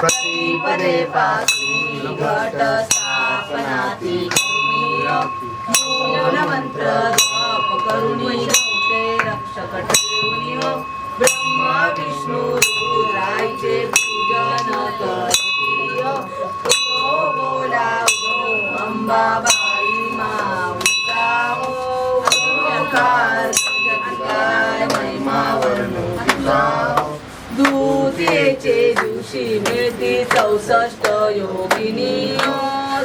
प्रतिपदे पासून घट स्थापनाती मूलमंत्र जप करुणी ते रक्षक ठेवून ब्रह्मा विष्णू रुद्राचे पूजन करी बोला अंबाबाई माऊचा ओंकार जगत्याय महिमा वर्णो द्वितीयेचे दिवशी मिळती 64 योगिनी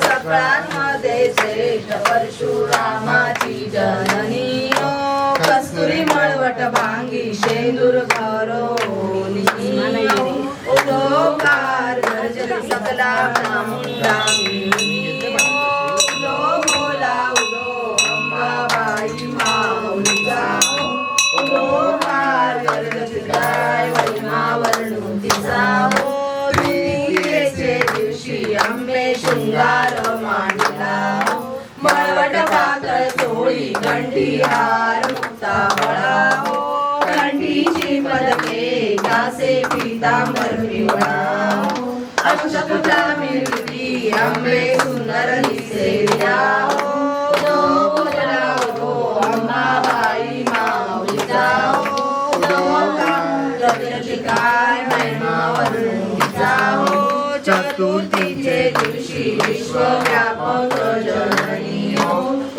सगळ्यांमध्ये श्रेष्ठ परशुरामाची जननी कस्तुरी मळवट भांगी शेंदूर घरोनी ओंकार गर्जन सकला ब्रह्मांडा बोला अंबाबाई माऊलीचा ओंकार गर्जन महिमा वर्णून तिचा द्वितीयेचे दिवशी अंबे शृंगार मांडला मळवट पातळ चोळी घंटी हार मुक्ता बळा घंटीची पदके कासे पीतांबर पिवळा अष्टभुजा मिळती अंबे सुंदर दिसेल्या अंबाबाई माऊलीचा काय महिमा वर्णूचा चतुर्थीचे दिवशी विश्वव्यापक जननी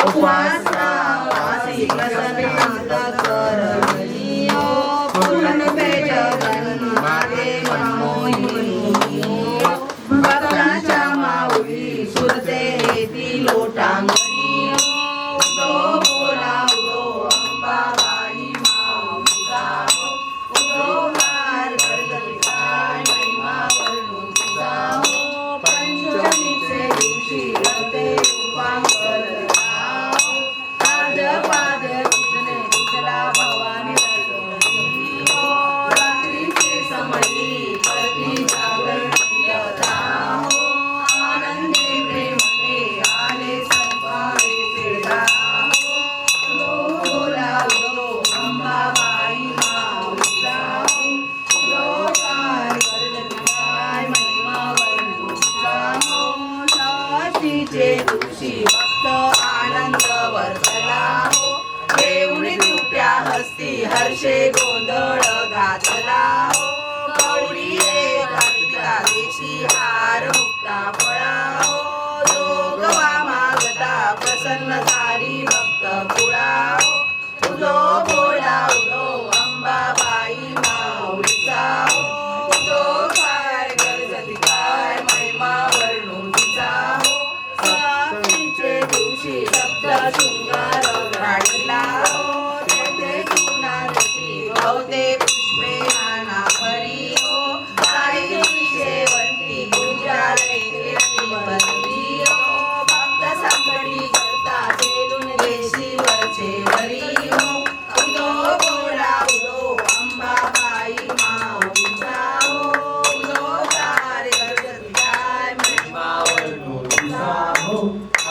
उपवासा वासी प्रसन्नात करणी पूर्ण जगन माते मनमोहिनी भक्ताच्या माऊली सुरते ती लोटांगणी बोला अंबाबाई माऊलीचा पंचमीचे दिवशी रते मस्ती हर्षे गोंधळ घातला हो गौरी कार्तिका देशी हार मुक्ता फळा हो जोगवा मागता प्रसन्न झाली भक्त कुळा हो उदो बोला उदो अंबाबाई माऊलीचा हो उदो काय गरजती काय महिमा वर्णू तिचा हो सप्तमीचे दिवशी सप्त शृंगार घातला हो तेथे गुणाची भवते पुष्पे नाना परी हो काही शेवंती पूजा केली बंदी हो भक्त संकटी करता झेलून देशी वरचे वरी हो उदो बोला उदो अंबाबाई माऊलीचा हो उदो कार्य गरजती काय महिमा वर्णू तिचा हो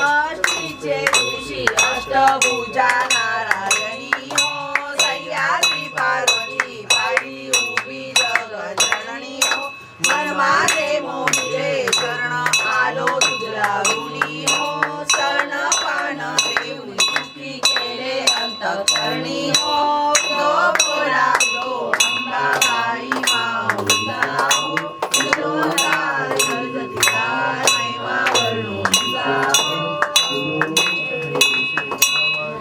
अष्टीचे दिवशी अष्टभुजा नारायणी हो सह्याद्री पार्वती पायी उभी जगजननी हो मन माझे मोहिरे शरण आलो तुझला ऋणी हो सण पान देऊन सुखी केले अंतःकरणी हो उदो बोला उदो अंबाबाई माऊलीचा हो उदो काय गरजती काय महिमा वर्णू तिचा हो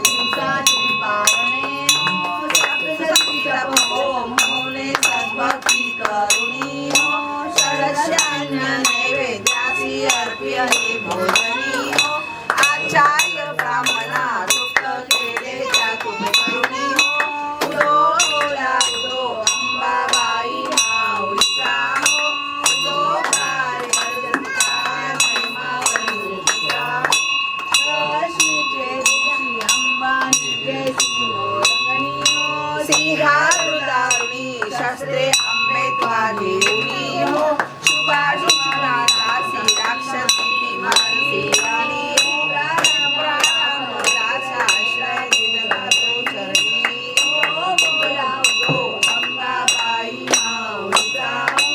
दिवसाची पारणे हो सप्तशती जप हो मौने सद्भक्ती करुणी हो षडशान्य नैवेद्यासी अर्प्य हे भोजनी हो आचार्य ब्राह्मणा सुक्त केले त्यातून करुणी हो उदो बोला उदो अंबाबाई माऊलीचा हो उदो काय गरजती काय महिमा वर्णू तिचा दशमीचे दिवशी अंबानीचे मोरंगणी हो सिंहारुदारुणी शस्त्रे अंबे त्वा घेऊनी हो शुभाशुभनाथासी राक्षसी मानसी राणी हो प्राणाचा आश्रय दिला तो चरणी हो बोला उदो अंबाबाई माऊलीचा हो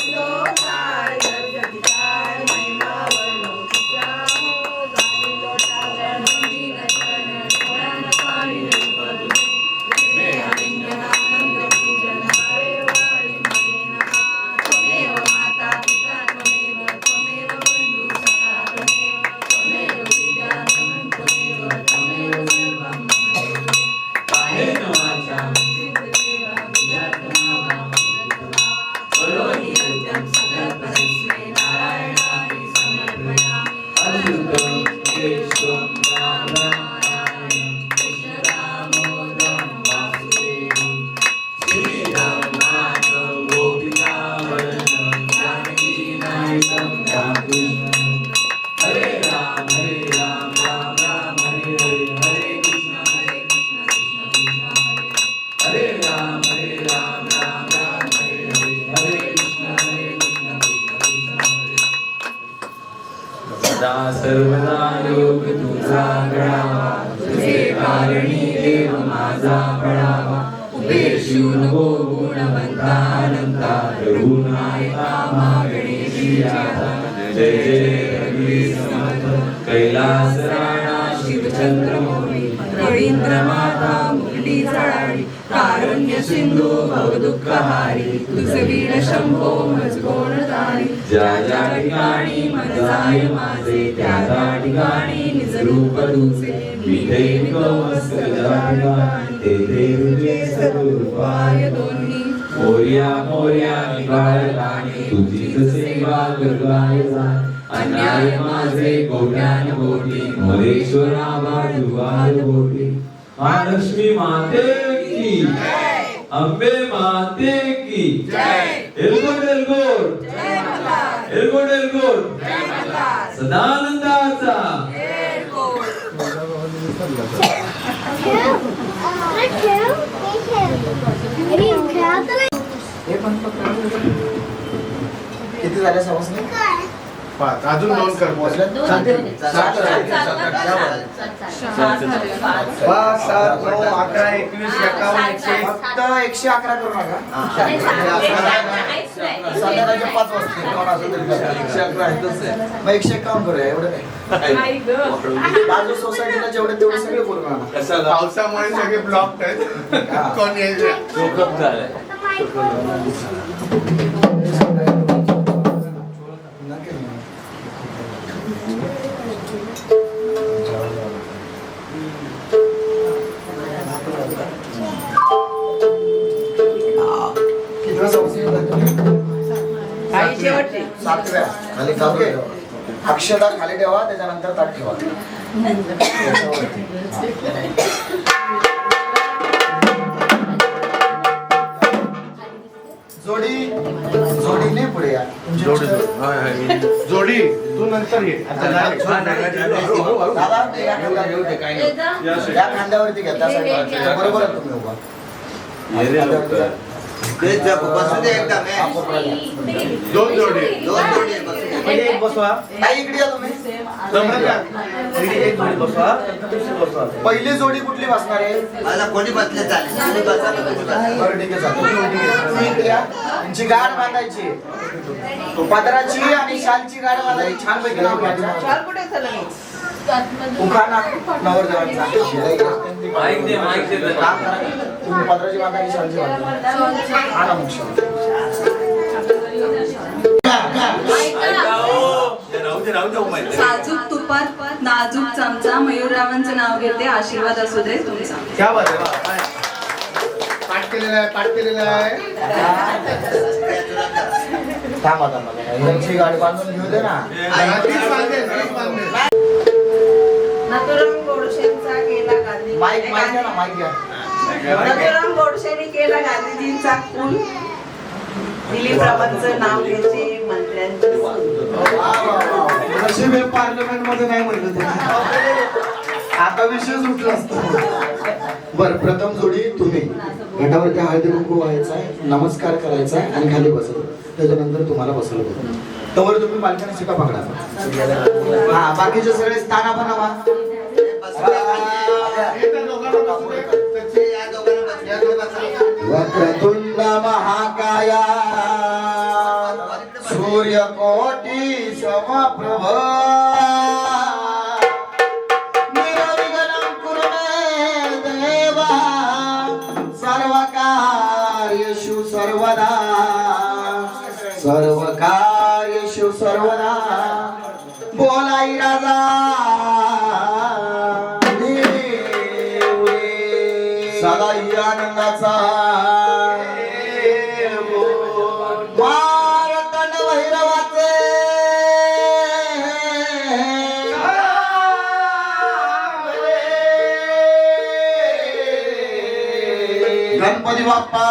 उदो काय गरजती काय महिमा वर्णू तिचा हो गाणी लोटाव्या नदी नटन डोळ्यानं पाणी नटपदुनी प्रेमे आलिंगनानंद पूजन हरे वाळी मने नमः त्वमेव माता पिता त्वमेव त्वमेव बंधु सखा त्वमेव त्वमेव विद्या त्वमेव त्वमेव सर्वं मम देवे कायेन वाचा सिद्धदेवा बुद्धात्मना करोमि यज्ञं सकलपरस्मै नारायणाय समर्पयामि अच्युतं केशवं रामनारायणं कृष्णदामोदरं वासुदेवं श्रीरामनाथं गोपिकावरणं जानकीनायकं रामकृष्णं हरे राम राम राम हरे हरे हरे कृष्ण कृष्ण कृष्ण हरे हरे राम राम राम हरे हरे हरे कृष्ण कृष्ण कृष्ण हरे सदा सर्वदा योग तुझा घडावा तुझे कारणी देव माझा पडावा उभे शिवनको गुणवंता अनंता करुणायता मागणेची आता जय जय रघुवीर समर्थ कैलास राणा शिवचंद्र मौली रवींद्र माता मुरली जळावी कारुण्य सिंधू भवदुःखहारी तुझ वीण शंभो मजगोण तारी ज्या ज्या ठिकाणी मन जाय माझे त्या त्या ठिकाणी निज रूप तुझे विधे विगमस्तकाणी तेथे तुझे सर्वरूपाय दोन्ही मोर्या मोर्या निवाळकाने तुझीच सेवा करवाय जाय अन्याय माझे कोट्यान कोटी मोरेश्वरा वाजुवार कोटी महालक्ष्मी माते की अंबे माते की एलगोड एलगोड एलगोड एलगोड सदानंदाचा किती झाल्या समजले? 5 अजून 2 कर मोजले. 7 7 5 7 9 11 21 51 100 फक्त 111 करू नका. संध्याकाळच्या 5 वाजता कोण असेल तरी करा. 111 आहे. मग 151 करूया एवढं नाही. बाजू सोसायटीला जेवढे तेवढे सगळे करून आणा. कशाला? पावसामुळे सगळे ब्लॉक आहेत. हा. कोण यायचं? चोकअप झालंय. किती वाजता शेवटची 7व्या खाली ओके. अक्षदा खाली ठेवा त्याच्यानंतर ताट ठेवा. जोडीने पुढे या. जोडी तू नंतर ये. आता direct. दादा या खांद्यावरती घ्या त्या साईडला. बरोबर आहे तुम्ही उभा. ये रे लवकर. दोन जोडी. म्हणजे एक बसवा. ताई इकडे या तुम्ही. जमलं का? एक जोडी बसवा. पहिली जोडी कुठली बसणार आहे? बरं ठीक आहे चालेल. तुम्ही इकडे या. यांची गाठ बांधायची. पदराची आणि शालची गाठ बांधायची. छान पैकी नाव घ्यायचं. उखाणा नवरदेवांचा. माईक दे, माईक दे. काम करा. तुम्ही पदराची बांधायची शालची बांधायची. आणा मग शाल. साजूक तुपात नाजूक चमचा मयूररावांचं नाव घेते. आशीर्वाद असू दे तुमचा. क्या बात आहे. वा. पाठ केलेला आहे. पाठ केलेला आहे. थांबा थांबा. यांची गाडी बांधून घेऊ दे ना. तीच बांधेल, तीच बांधेल. नथुराम गोडसेंचा केला गांधी माईक माईक घ्या ना माईक घ्या. नथुराम गोडसेंनी केला गांधीजींचा खून. दिलीपरावांचं नाव घ्यायचे मंत्र्यांचे नशीब हे पार्लमेंट मध्ये नाही म्हणलं ते. आता विषय सुटला असतो. बर प्रथम जोडी तुम्ही घाटावरती हळदी कुंकू व्हायचा आहे. नमस्कार करायचा आहे आणि खाली बसायचं. त्याच्यानंतर तुम्हाला बसवलं होतं. तोवर तुम्ही मालकाने शिका पकडा. हा बाकीचे सगळे स्थाना बनवा. वक्रतुंड महाकाया सूर्यकोटी समप्रभ निर्विघ्नं कुरु मे देवा सर्वकार्येषु सर्वदा सर्वकार्येषु सर्वदा. बोलाई राजा सदा आनंदाचा मारतंड भैरवाचे गणपती बाप्पा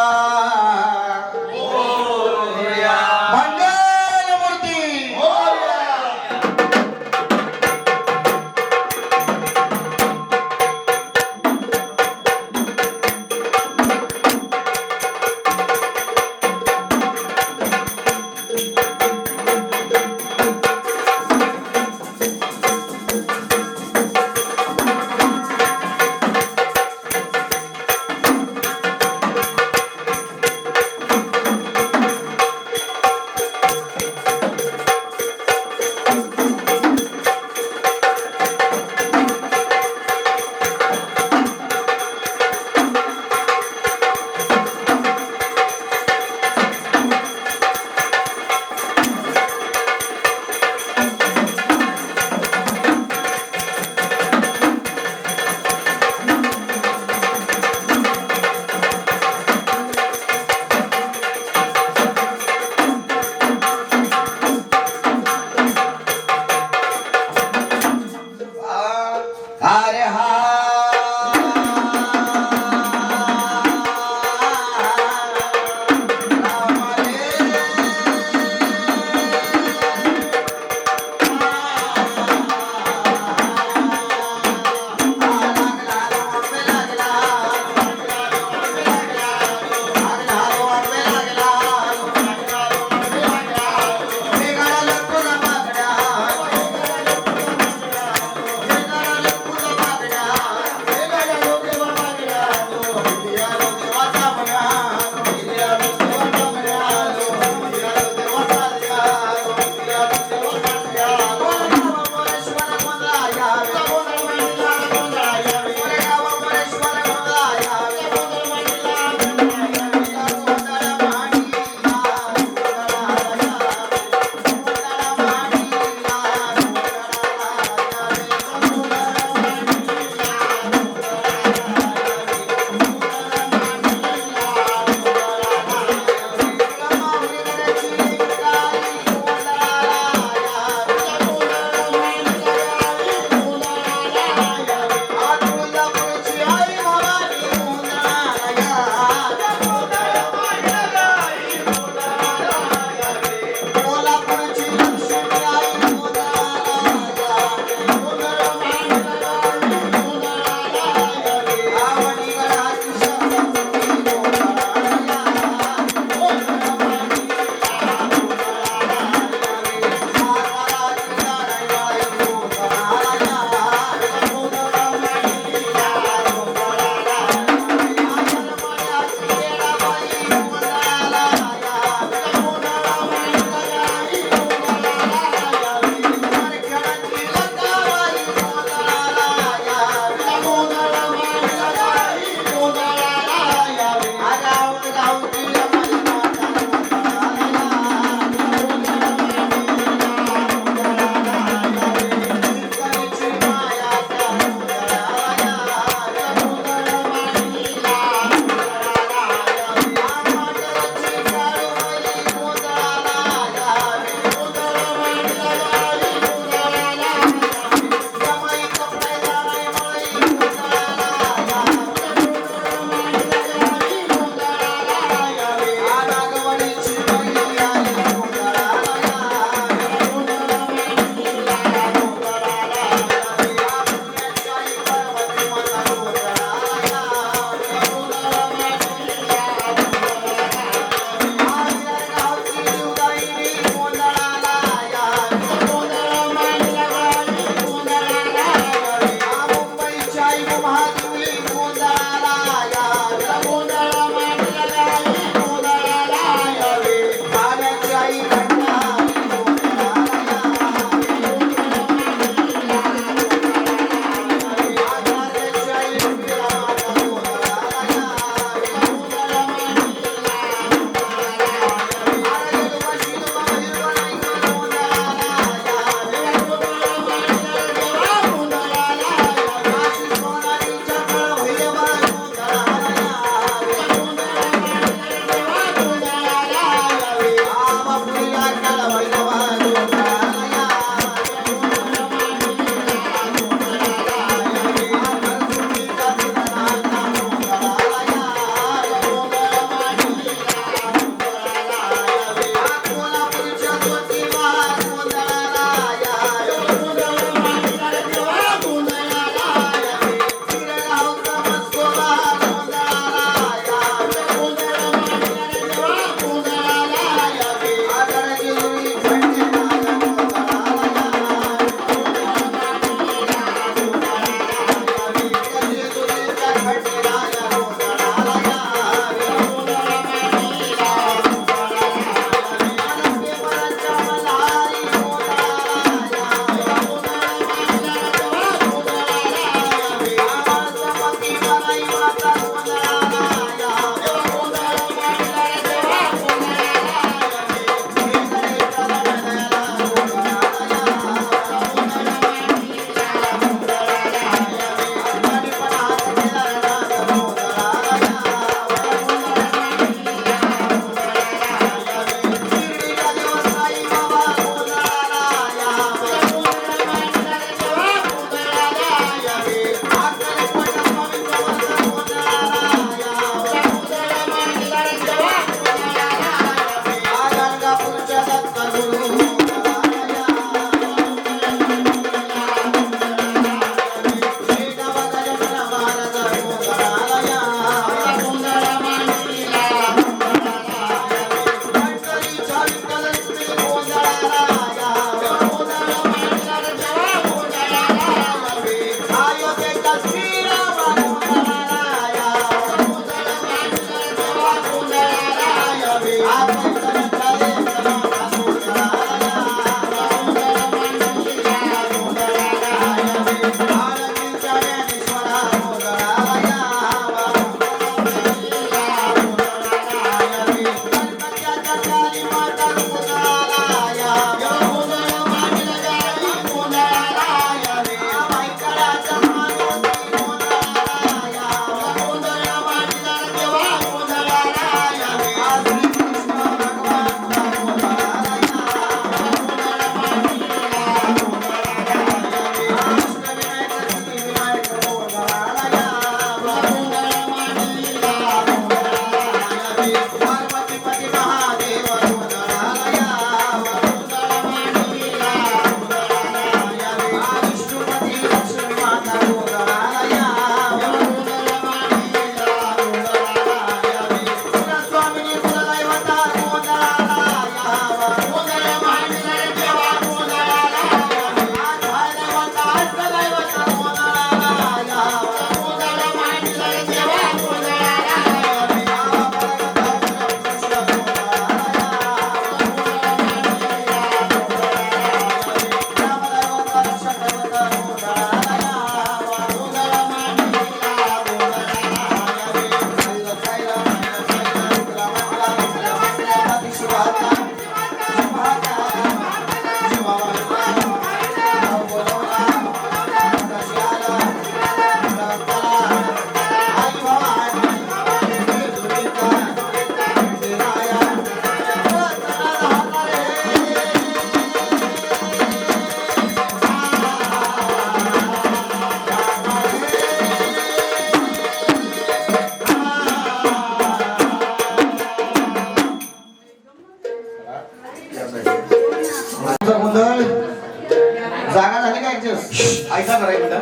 ऐका जरा एक मिनिट.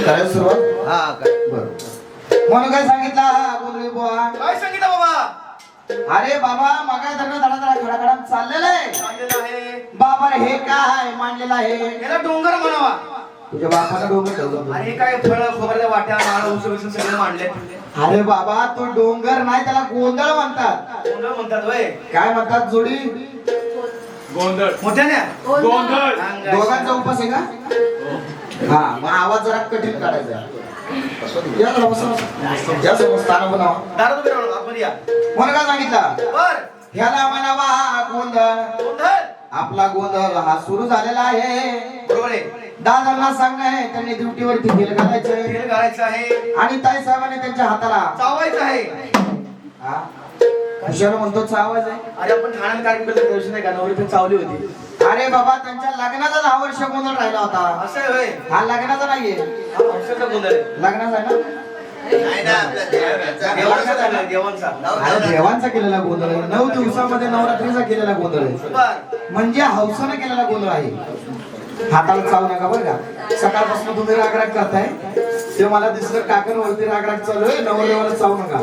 करायला सुरुवात हा काय बरं म्हणून काय सांगितलं गोंधळी बुवा काय सांगितलं बाबा? अरे बाबा मगा धरणं धडा धडा खडाखडा चाललेलं आहे सांगितलं आहे बाबा रे, हे काय मांडलेलं आहे याला डोंगर म्हणावा. तुझ्या बापाला डोंगर ठेवलं आणि हे काय फळ खोबऱ्याच्या वाट्या नारळ ऊस बिस सगळे मांडले. अरे बाबा तो डोंगर नाही, त्याला गोंधळ म्हणतात. गोंधळ म्हणतात वय. काय म्हणतात जोडी? गोंधळ. मोठ्याने गोंधळ. दोघांचा उपास आहे का? हा, मग आवाज जरा कठीण काढायचा. या जरा बसा, बसा. या समोर स्थान बनावा. दारू बिरू आणू, आतमध्ये या. म्हणून काय सांगितलं बर ह्याला म्हणावा गोंधळ. गोंधळ आपला गोंधळ हा सुरू झालेला आहे. बरोबर आहे. दादांना सांगणं त्यांनी ड्युटीवरती तेल घालायचंय तेल घालायचं आहे. आणि ताई साहेबांनी त्यांच्या हाताला चावायचं आहे. हा हुशार म्हणतो आवाज आहे. अरे आपण ठाण्यात कार्यक्रम केला त्या दिवशी नाही का नवरी पण चावली होती. अरे बाबा त्यांच्या लग्नाचा 10 वर्ष गोंधळ राहिला होता. असं आहे होय. हा लग्नाचा नाहीये, हा औषधाचा गोंधळ आहे. लग्नाचा आहे ना. देवांचा झाला, देवांचा. अरे देवांचा केलेला गोंधळ आहे. 9 दिवसामध्ये नवरात्रीचा केलेला गोंधळ आहे. बर म्हणजे हौसाने केलेला गोंधळ आहे. हाताला चावू नका बरं का. सकाळपासून तुम्ही रागराग करताय ते मला दिसलं काकणवरती रागराग चालू आहे. नवरदेवाला चावू नका.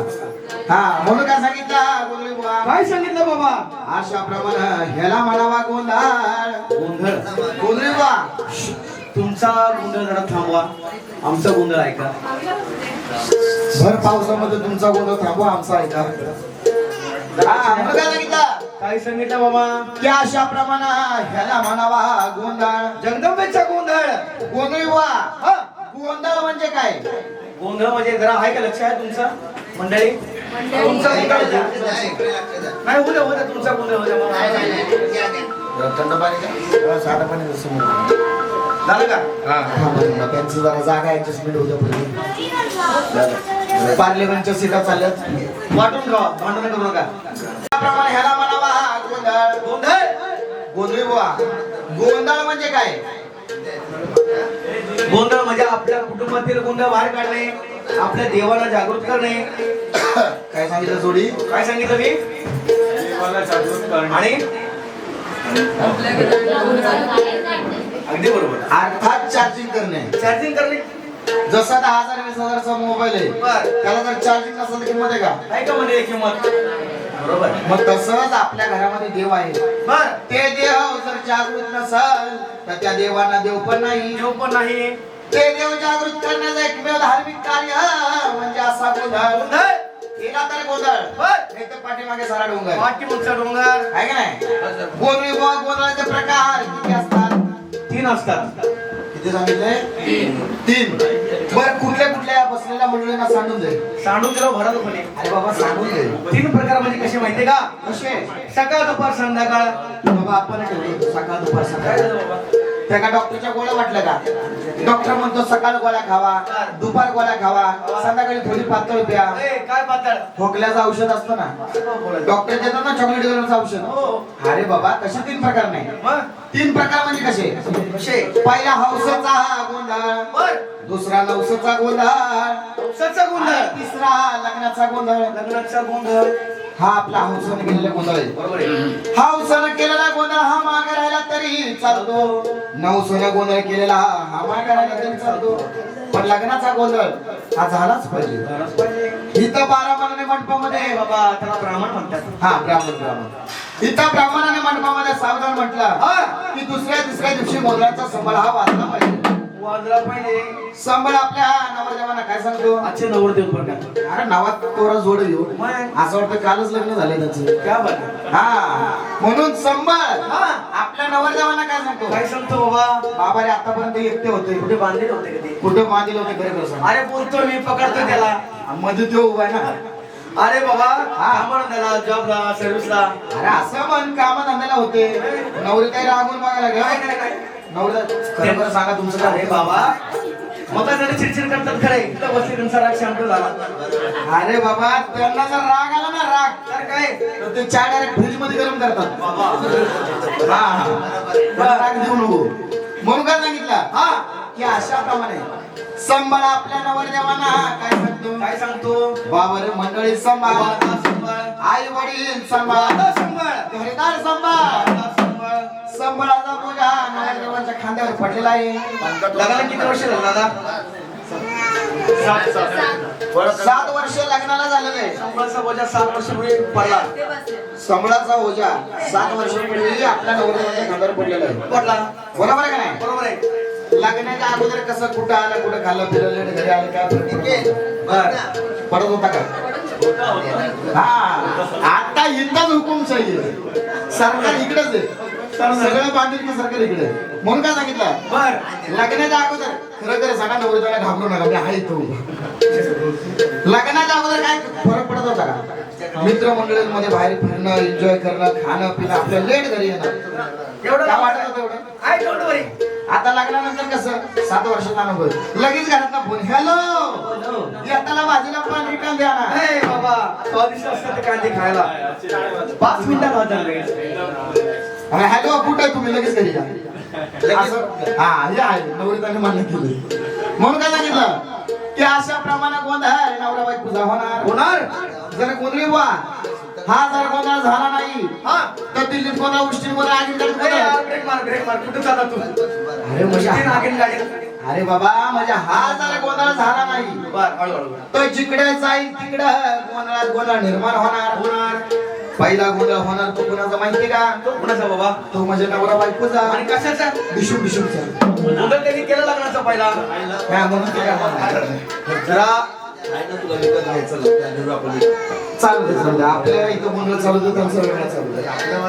हा म्हणून काय सांगितलं गोंधळी बुवा? काय सांगितलं बाबा? अशा प्रमाणे ह्याला म्हणावा गोंधळ. गोंधळ. गोंधळी बुवा तुमचा गोंधळ जरा थांबवा, आमचा गोंधळ ऐका. भर पावसामध्ये तुमचा गोंधळ थांबवा, आमचा ऐका. हा म्हणून काय सांगितलं? काय सांगितलं बाबा? की अशा प्रमाणे ह्याला म्हणावा गोंधळ. जगदंबेचा गोंधळ. गोंधळी बुवा हा गोंधळ म्हणजे काय? गोंधळ म्हणजे जरा आहे का लक्ष आहे तुमचं मंडळी? तुमचा गोंधळ नाही उद्या उद्या तुमचा गोंधळ उद्या. थंड पाणी का? साधं पाणी जसं म्हणून. झालं का? त्यांचं जरा जागा ऍडजस्टमेंट होतं पुढे. पार्लिमेंटच्या सीटा चालल्यात. वाटून खावा, भांडण करू नका. त्याप्रमाणे ह्याला म्हणावा गोंधळ. गोंधळ. गोंधळी बुवा गोंधळ म्हणजे काय? गोंधळ म्हणजे आपल्या कुटुंबातील गोंधळ बाहेर काढणे, आपल्या देवाला जागृत करणे. काय सांगितलं जोडी? काय सांगितलं मी? देवाला जागृत करणे. आणि अगदी बरोबर. अर्थात चार्जिंग करणे. चार्जिंग करणे. जसा 10,000-20,000चा मोबाईल आहे बर त्याला जर चार्जिंग नसेल तर किंमत आहे का? काय का म्हणजे किंमत? बरोबर. मग तसंच आपल्या घरामध्ये देव आहे. बर ते देव जर जागृत नसल तर त्या देवांना देव पण नाही. देव पण नाही. ते देव जागृत करण्याचं एकमेव धार्मिक कार्य म्हणजे असा गोंधळ. गोंधळ. केला तर गोंधळ, बर नाही तर पाठीमागे सारा डोंगर. पाठीमागचा डोंगर. आहे का नाही? गोंधळी बुवा गोंधळाचे प्रकार किती असतात? 3 असतात. किती सांगितले? 3. बर कुठल्या कुठल्या बसलेल्या मंडळींना सांगून दे. सांडून दिलं भरत कोणी. अरे बाबा सांगून दे. 3 प्रकार म्हणजे कसे माहितीये का? कसे? सकाळ दुपार संध्याकाळ. बाबा आपण ठेवतो सकाळ दुपार काय सकाळ. झालं बाबा? त्या का डॉक्टरच्या गोळ्या वाटल्या का? डॉक्टर म्हणतो सकाळ गोळ्या खावा, दुपार गोळ्या खावा, संध्याकाळी थोडी पातळ प्या. ए, काय पातळ? खोकल्याचं औषध असतं ना, डॉक्टर देतात ना चॉकलेट कलरचं औषध. हो. अरे बाबा कशा 3 प्रकार नाही? मग 3 प्रकार म्हणजे कसे? कसे? पहिला हौसेचा गोंधळ, बर दुसरा नवसेचा गोंधळ, औषधाचा गोंधळ. आणि तिसरा लग्नाचा गोंधळ. लग्नाचा गोंधळ. हा आपला हौसाने केलेला गोंधळ आहे. बरोबर आहे. हौसाने केलेला गोंधळ हा मागे राहिला तरी चालतो. नवसाने गोंधळ केलेला हा मागे राहिला तरी चालतो. पण लग्नाचा गोंधळ हा झालाच पाहिजे. झालंच पाहिजे. इथं 12 मानाने मंडपामध्ये ए बाबा त्याला ब्राह्मण म्हणतात. हा ब्राह्मण इथं ब्राह्मणाने मंडपामध्ये सावधान म्हटलं हा. की दुसऱ्या तिसऱ्या दिवशी गोंधळाचा संबळ हा वाजला पाहिजे. वाजला पाहिजे. संबळ आपल्या नवरदेवांना काय सांगतो? अच्छे नवरदेव बरं अरे नावात तोरा जोड घेऊ. मग? असं वाटतं कालच लग्न झालं त्याचं. क्या बात आहे. हा म्हणून संबळ हा. आपल्या नवरदेवांना काय सांगतो? काय सांगतो बाबा? बाबा रे आतापर्यंत एकटे होते. कुठे बांधले होते कधी? कुठे बांधले होते खरे खरं सांग. अरे बोलतो मी पकडतो त्याला. मध्ये तो उभा आहे ना. अरे बाबा हा. कामाला त्याला जॉबला सर्व्हिसला. अरे असं म्हण कामा धंद्याला होते. नवरी काही रागून बघायला काय घ्या. काय काय? नवरा खरं खरं सांगा तुमचं काय? अरे बाबा मग जरा चिडचिड करतात खरे. इथं बसली त्यांचा राग शांत झाला. अरे बाबा त्यांना जर राग आला ना राग तर काय? तर ते चहा डायरेक्ट फ्रीज मध्ये गरम करतात. बाबा हा त्याला राग देऊ नको. म्हणून काय सांगितलं? हा की अशा प्रमाणे संबळ आपल्या नवरदेवांना काय सांगतो? काय सांगतो? बाबर मंडळी संभाळ, वादा संभाळ. आई वडील संभाळ, वादा संभाळ. घरदार संभाळ, वादा संभाळ. संबळाचा बोजा नवरदेवाच्या खांद्यावर पडलेला आहे. लग्नाला किती वर्ष झालं दादा? 7 वर्ष लग्नाला झालेलं आहे. संबळाचा बोजा 7 वर्षापूर्वी पडला. संबळाचा ओझा 7 वर्षापूर्वी आपल्या नवरदेवाच्या खांद्यावर पडलेला आहे. पडला. बरोबर आहे का नाही? बरोबर आहे. लग्नाच्या अगोदर कसं कुठं आलं कुठं खाल्लं फिरवलं घरी आलं काय बर. पडत होता का? हा आता इथंच हुकुमशाही आहे. सरकार इकडेच आहे. सगळं बांधील की सरकार इकडे आहे. म्हणून काय सांगितलं बर. लग्नाच्या अगोदर खरं खरं सांगा नवरीला घाबरू नका मी आहे तो. लग्नाच्या अगोदर काय फरक पडत होता का? मित्रमंडळींमध्ये बाहेर फिरणं एन्जॉय करणं खाणं पिणं आपल्या लेट घरी येणं एवढं काय वाटत होतं एवढं? आहे तेवढं बरी. आता लग्नानंतर कसं 7 वर्षाचा अनुभव लगेच घरात फोन हॅलो येताला भाजीला पाणी का द्या ना. ए बाबा स्वादिष्ट असतात ते कांदे खायला 5 मिनिटात होतात लगेच. हॅलो कुठे आहे तुम्ही लगेच घरी या असं हा हे आहे नवरीताने मान्य केले. म्हणून काय सांगितलं की अशा प्रमाणे गोंधळ नवरा बायको पूजा होणार जर गोंधळी बुवा हा जर गोंधळ झाला नाही हा तर दिल्लीत कोणा उष्टीमध्ये आगीन ए, यार, ब्रेक मार कुठे जाता तू? अरे म्हणजे उष्टी नागिन गाडी. अरे बाबा म्हणजे हा जर गोंधळ झाला नाही बर हळूहळू. तर जिकडे जाईल तिकडं गोंधळात गोंधळ निर्माण होणार. पहिला गोंधळ होणार तो कुणाचा माहिती का? कुणाचा बाबा? तो म्हणजे नवरा बायकोचा आणि कशाचा? बिशुमचा. गोंधळ त्यांनी केला लग्नाचा पहिला. काय म्हणून ते काय म्हणणार? जरा चालू दे आपल्या इथं गोंधळ चालू दे त्यांचं वेगळं चालू दे.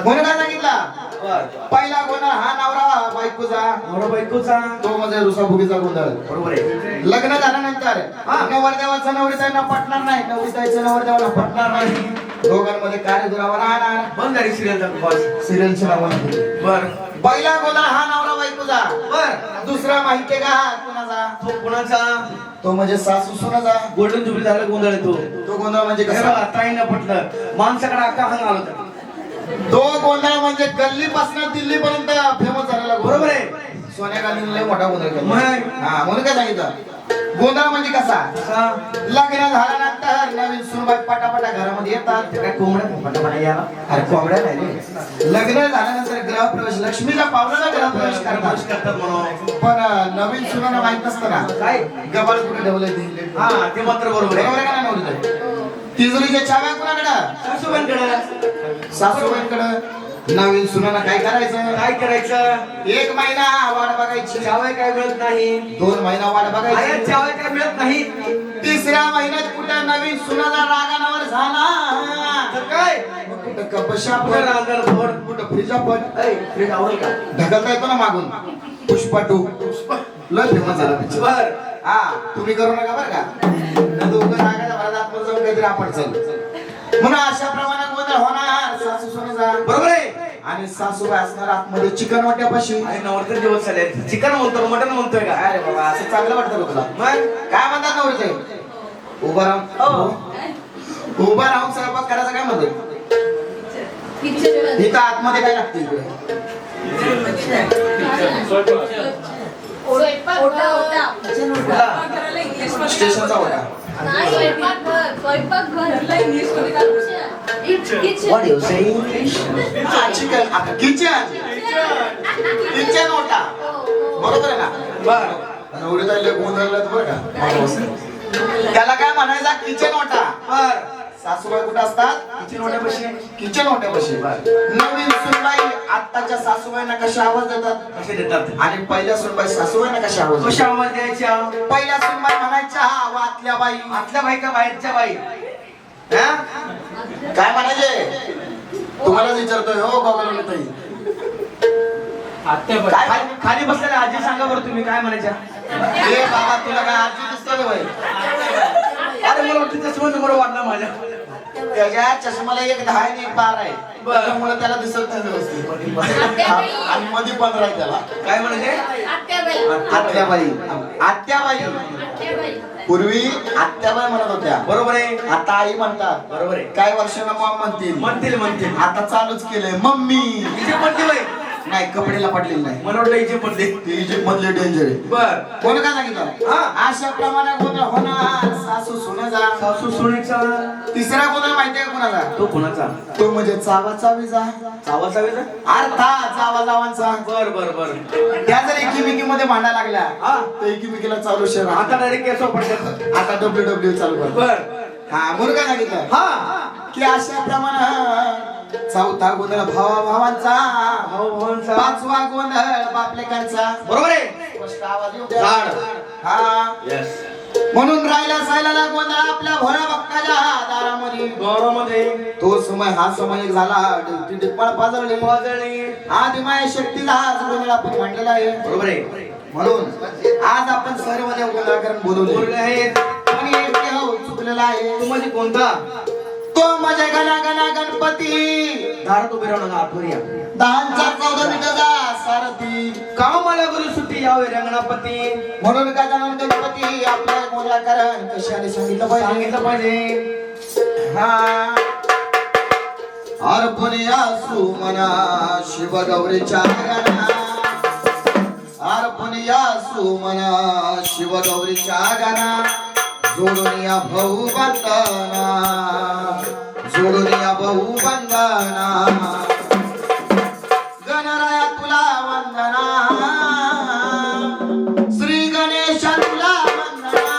म्हणून काय सांगितलं बर. पहिला गोंधळ हा नवरा बायकोचा नवरा बायकोचा. तो म्हणजे रुसाफुगीचा गोंधळ. बरोबर आहे. लग्न झाल्यानंतर नवरदेवाचं नवरीताईंना पटणार नाही नवरीताईचं नवरदेवाला पटणार नाही. दोघांमध्ये कार्य दुरावा राहणार. बंद झाली सिरियल बॉस. सिरियलची नावं बर पहिला गोंधळ हा नवरा बायकोचा. बर. दुसरा माहितीये का हा कुणाचा? तो कुणाचा? तो म्हणजे सासू सुनाचा. गोल्डन जुबली झाला गोंधळ आहे तो. तो गोंधळ म्हणजे हे कसा? बघा ताईंना पटलं. माणसाकडे अख्खा हंग आला होता. तो गोंधळ म्हणजे गल्ली पासून दिल्ली पर्यंत फेमस झालेला गोंधळ. बरोबर आहे. सोन्या गांधीने लय मोठा गोंधळ केला. मग? हा म्हणून काय सांगितलं गोंधळ म्हणजे कसा? कसा? लग्न झाल्यानंतर नवीन सुनबाई पटापटा घरामध्ये येतात. काय कोंबड्या पटापटा याला? अरे कोंबड्या नाही रे. लग्न झाल्यानंतर गृहप्रवेश लक्ष्मीच्या पावलाला गृहप्रवेश करतात. करतात म्हणून. पण नवीन सुनांना माहित नसतं ना काय? गबाळ कुठे ठेवलंय ते. हा ते मात्र बरोबर बरोबर आहे. आहे का नाही नवरीचं? तिजोरीच्या चाव्या कुणाकडं? सासूबाईंकडे. सासूबाईंकडं. नवीन सुनांना काय करायचं? काय करायचं? 1 महिना वाट बघायची. चावय काय मिळत नाही. 2 महिना वाट आया बघायची. चावय काय मिळत नाही. 3ऱ्या महिन्यात कुठं नवीन सुनाचा रागानावर झाला. तर काय? कुठं कपशा कुठं रांजण फोड. कुठं फ्रीजा पण ऐ, फ्रीज आवडेल का? ढकलता येतो ना मागून. पुष्पा 2 लय फेमस झाला पिक्चर. बर. हा तुम्ही करू नका बरं का. नाही उगाच रागाच्या भरात आतमध्ये जाऊन काहीतरी आपण चालू. म्हणून अशा प्रमाणे गोंधळ होणार सासू सुनेचा. बरोबर आहे. आणि सासूबाई असणार आतमध्ये चिकन वाट्यापाशी. आणि नवरदेव दिवस झाले. चिकन म्हणतो मटन म्हणतोय का? अरे बाबा असं चांगलं वाटतं का तुला? मग काय म्हणतात नवरीचे? उभा राहून उभा राहून स्वयंपाक करायचं काय म्हणतात? इथं आतमध्ये काय लागतं इकडे? स्टेशनचा होता. What do you say? Chicken kitchen kitchen होता. बरोबर आहे ना? बर. नवरीताईला गोंधळलं बरं का. त्याला काय म्हणायचा? किचन होता. बर. सासूबाई कुठे असतात? किचन वाट्यापाशी. किचन होत्यापाशी. नवीन सुनबाई आत्ताच्या सासूबाईंना कशा आवाज देतात? कसे देतात? आणि पहिल्या सुनबाई सासूबाईंना कशा आवाज कशा देतात? आवाज द्यायच्या? पहिल्या सुनबाई म्हणायच्या वातल्या बाई. आतल्या बाई का बाहेरच्या बाई? हा? काय म्हणायचे? तुम्हालाच विचारतोय हो गोगलवाली ताई. काय खाली बसलेल्या आजी सांगा बरं तुम्ही काय म्हणायच्या? ए बाबा तुला काय आजी दिसतो ना बाई? अरे मला वाटतं चष्मा नंबर वाढला माझ्या. त्याच्या चष्माला 1 10 आणि 1 12 आहे. बरं. त्यामुळे त्याला दिसत नाही व्यवस्थित. आणि मध्ये 15 आहे त्याला. काय म्हणायचे? आत्याबाई. आत्याबाई पूर्वी आत्याबाई म्हणत होत्या. बरोबर आहे. आता आई म्हणतात. बरोबर आहे. काही वर्षांना मॉम म्हणतील. म्हणतील. आता चालूच केलंय मम्मी. तिची म्हणते बाई. नाही कपडेला पडलेली नाही. मला वाटलं इथे पडले. ते इजिप्त मधले डेंजर आहे. बर कोण काय सांगितलं? हा. अशा प्रमाणे गोंधळ होणार सासू सुनेचा. सासू सुनेचा. तिसरा गोंधळ माहितीये का कोणाला? तो कोणाचा? तो म्हणजे चावा चावीचा. चावा चावेचा. अर्थात जावा जावांचा. बर बर बर. त्या जर एकीमेकीमध्ये भांडा लागल्या हा. तर एकीमेकीला चालू शहर आता डायरेक्ट केस पडतात. आता WWE चालू कर. बर हा म्हणून काय सांगितलं? हा. की अशा प्रमाणे चौथा गोंधळ भावा भावांचा. भाऊ भावांचा. पाचवा गोंधळ बापलेकांचा. बरोबर आहे. स्पष्ट आवाज येऊ द्या. झाड. हा यस. म्हणून राहिला सायला गोंधळ आपल्या भोळ्या भक्ताच्या दारामध्ये. गौरवमध्ये तो समय हा समय एक झाला ड्युटी डिप्पळ पाजळली. वाजळी. आदिमाय शक्तीला आज गोंधळ आपण मांडलेला आहे. बरोबर आहे. म्हणून आज आपण सर्वदेव गोंधळकरण बोलले बोलवले आहेत. आणि एक देव चुकलेला आहे. तू म्हणजे कोणता? तो माझ्या गणा गणा गणपती. धारात उभे राहू नका आठवणी या. दहांचा 14 मिनिटाचा सारथी. कामाला गुरु सुट्टी यावे रंगणापती. म्हणून गजानन गणपती आपल्या गोंधळकरण कशाने सांगितलं पाहिजे? सांगितलं पाहिजे. हा अर्पणिया सुमना शिव गौरीच्या गाना. अर्पणिया सुमना शिव गौरीच्या गाना. जोडून या भाऊ बंधना. जोडून या भाऊ बंधना. गणराया तुला वंदना. श्री गणेशा तुला वंदना.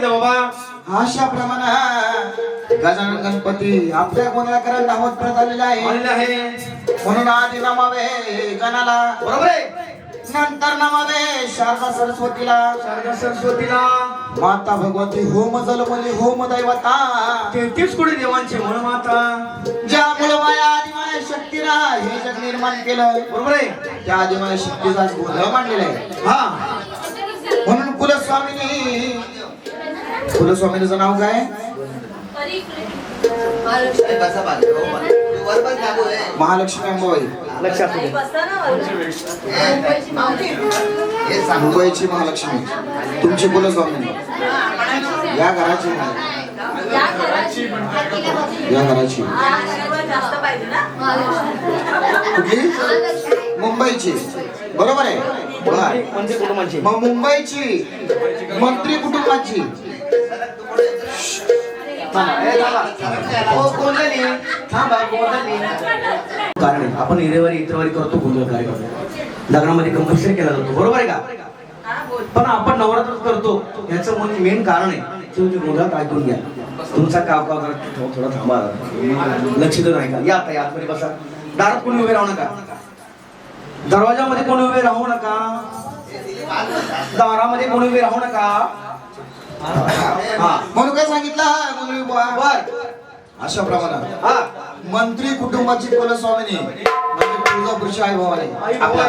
सांगितलं बाबा? अशा प्रमाणे गजानन गणपती आपल्या कोणाला करायला धावत करत आलेला आहे. आलेलं आहे. म्हणून आधी नमावे गणाला, बरोबर आहे. नंतर नमावे शारदा सरस्वतीला. शारदा सरस्वतीला माता भगवती होम जलमली होम दैवता. 33 कोटी देवांची म्हण माता. ज्यामुळे माया आदिमाया शक्तीला हे जग निर्माण केलं. बरोबर आहे. त्या आदिमाया शक्तीचा गोंधळ मांडलेला आहे. हा म्हणून कुलस्वामिनीचं नाव काय? महालक्ष्मी अंबाबाई. लक्षात ठेवा. मुंबईची महालक्ष्मी तुमची कुलस्वामिनी. या घराची या घराची कुठली? मुंबईची. बरोबर आहे. बरं. म्हणजे कुटुंबाची. मग मुंबईची मंत्री कुटुंबाची. कारण आहे, आपण हिरेवारी इतरवारी करतो, गोंधळ कार्यक्रम लग्नामध्ये कंपल्सरी केला जातो. बरोबर आहे का? पण आपण नवरात्र करतो याचं मेन कारण आहे. तुम्ही गोंधळात ऐकून घ्या. तुमचा काव काव करत थोडा थांबा, लक्ष देऊ नका. या आता आतमध्ये बसा. दारात कोणी उभे राहू नका. दरवाजामध्ये कोणी उभे राहू नका. दारामध्ये कोणी उभे राहू नका. हा म्हणून काय सांगितलं मुली बुवा? बर. अशा प्रमाणे हा मंत्री कुटुंबाची कुलस्वामिनी म्हणजे तुळजापूरची आई भवानी. आपल्या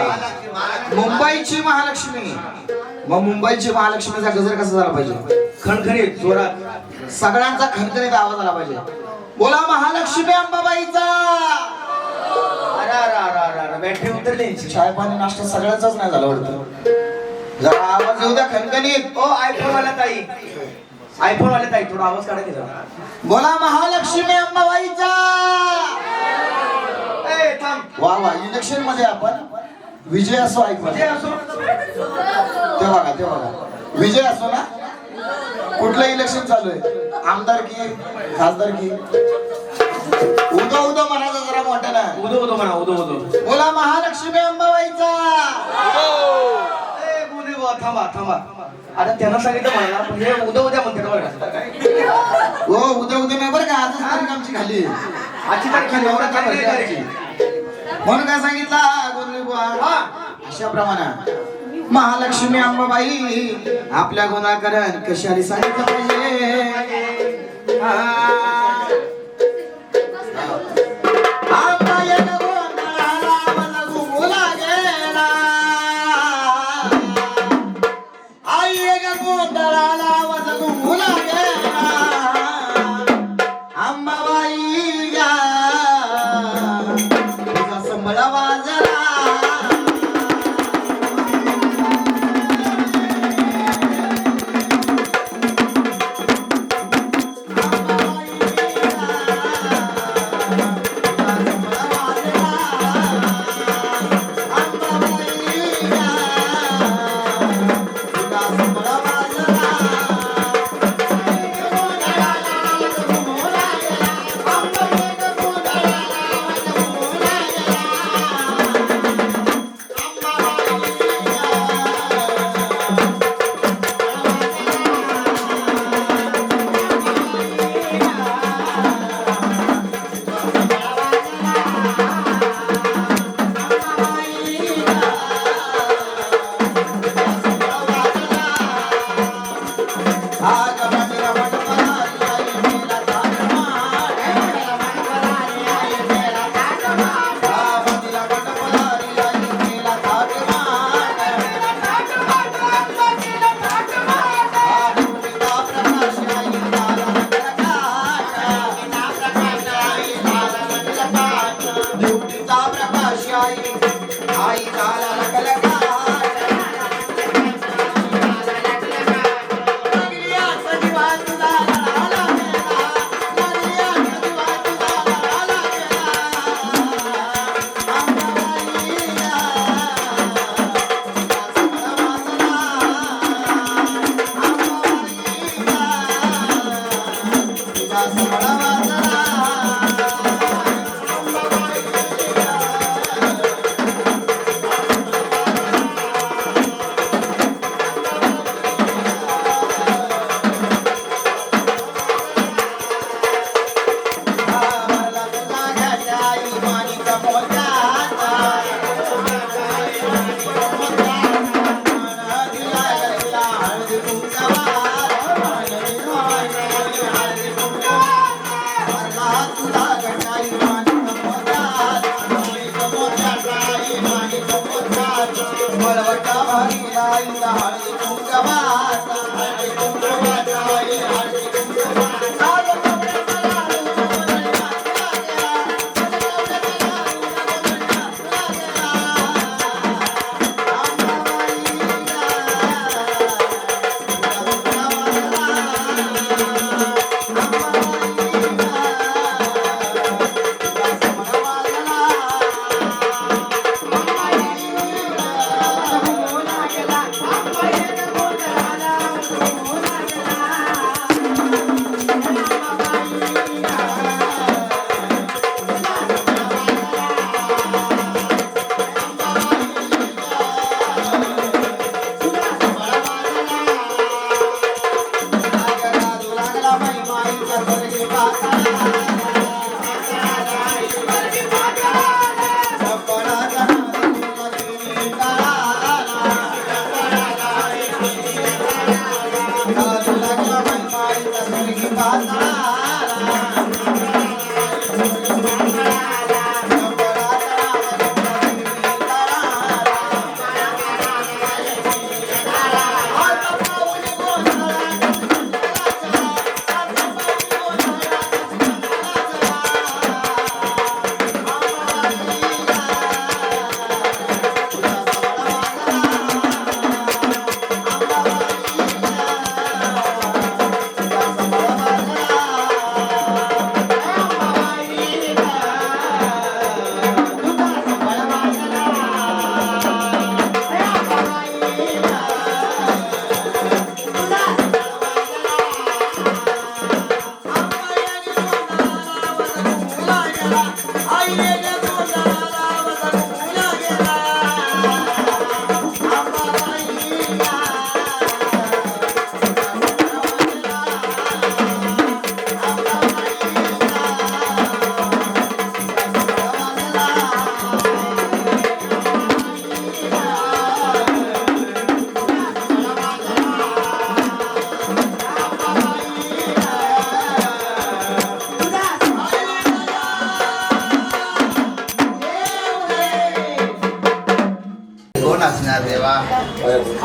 मुंबईची महालक्ष्मी. मग मुंबईची महालक्ष्मीचा गजर कसा झाला पाहिजे? खणखणीत जोरात सगळ्यांचा खणखणीत आवाज आला पाहिजे. बोला महालक्ष्मी अंबाबाईचा. बॅटरी उतरली. चाय पाणी नाश्ता सगळ्यांचाच नाही झाला वाटतं. जरा आवाज येऊ द्या खणखणीत. ओ आयफोन वाला ताई, आयफोन वाला ताई थोडा आवाज काढा की जरा. बोला महालक्ष्मी अंबाबाईचा. ए थांब. वा वा. इलेक्शन मध्ये आपण विजय असो ऐकू. जे असो ते बघा विजय असो ना. कुठलं इलेक्शन चालू आहे? आमदारकी, खासदारकी? उदो म्हणायचं जरा मोठ्या ना. उदो म्हणा. उदो बोला महालक्ष्मी अंबाबाईचा. ए बोले बुवा, थांबा. आता त्यांना सांगितलं मला, पण हे उद्या म्हणते बरं का? हो उद्या नाही बरं का. आजच तारीख आमची खाली. आजची तारीख खाली. म्हणून काय सांगितलं गोंधळी बुवा? अशा प्रमाणे महालक्ष्मी अंबाबाई आपल्या गुणाकरण कशाने सांगितलं पाहिजे?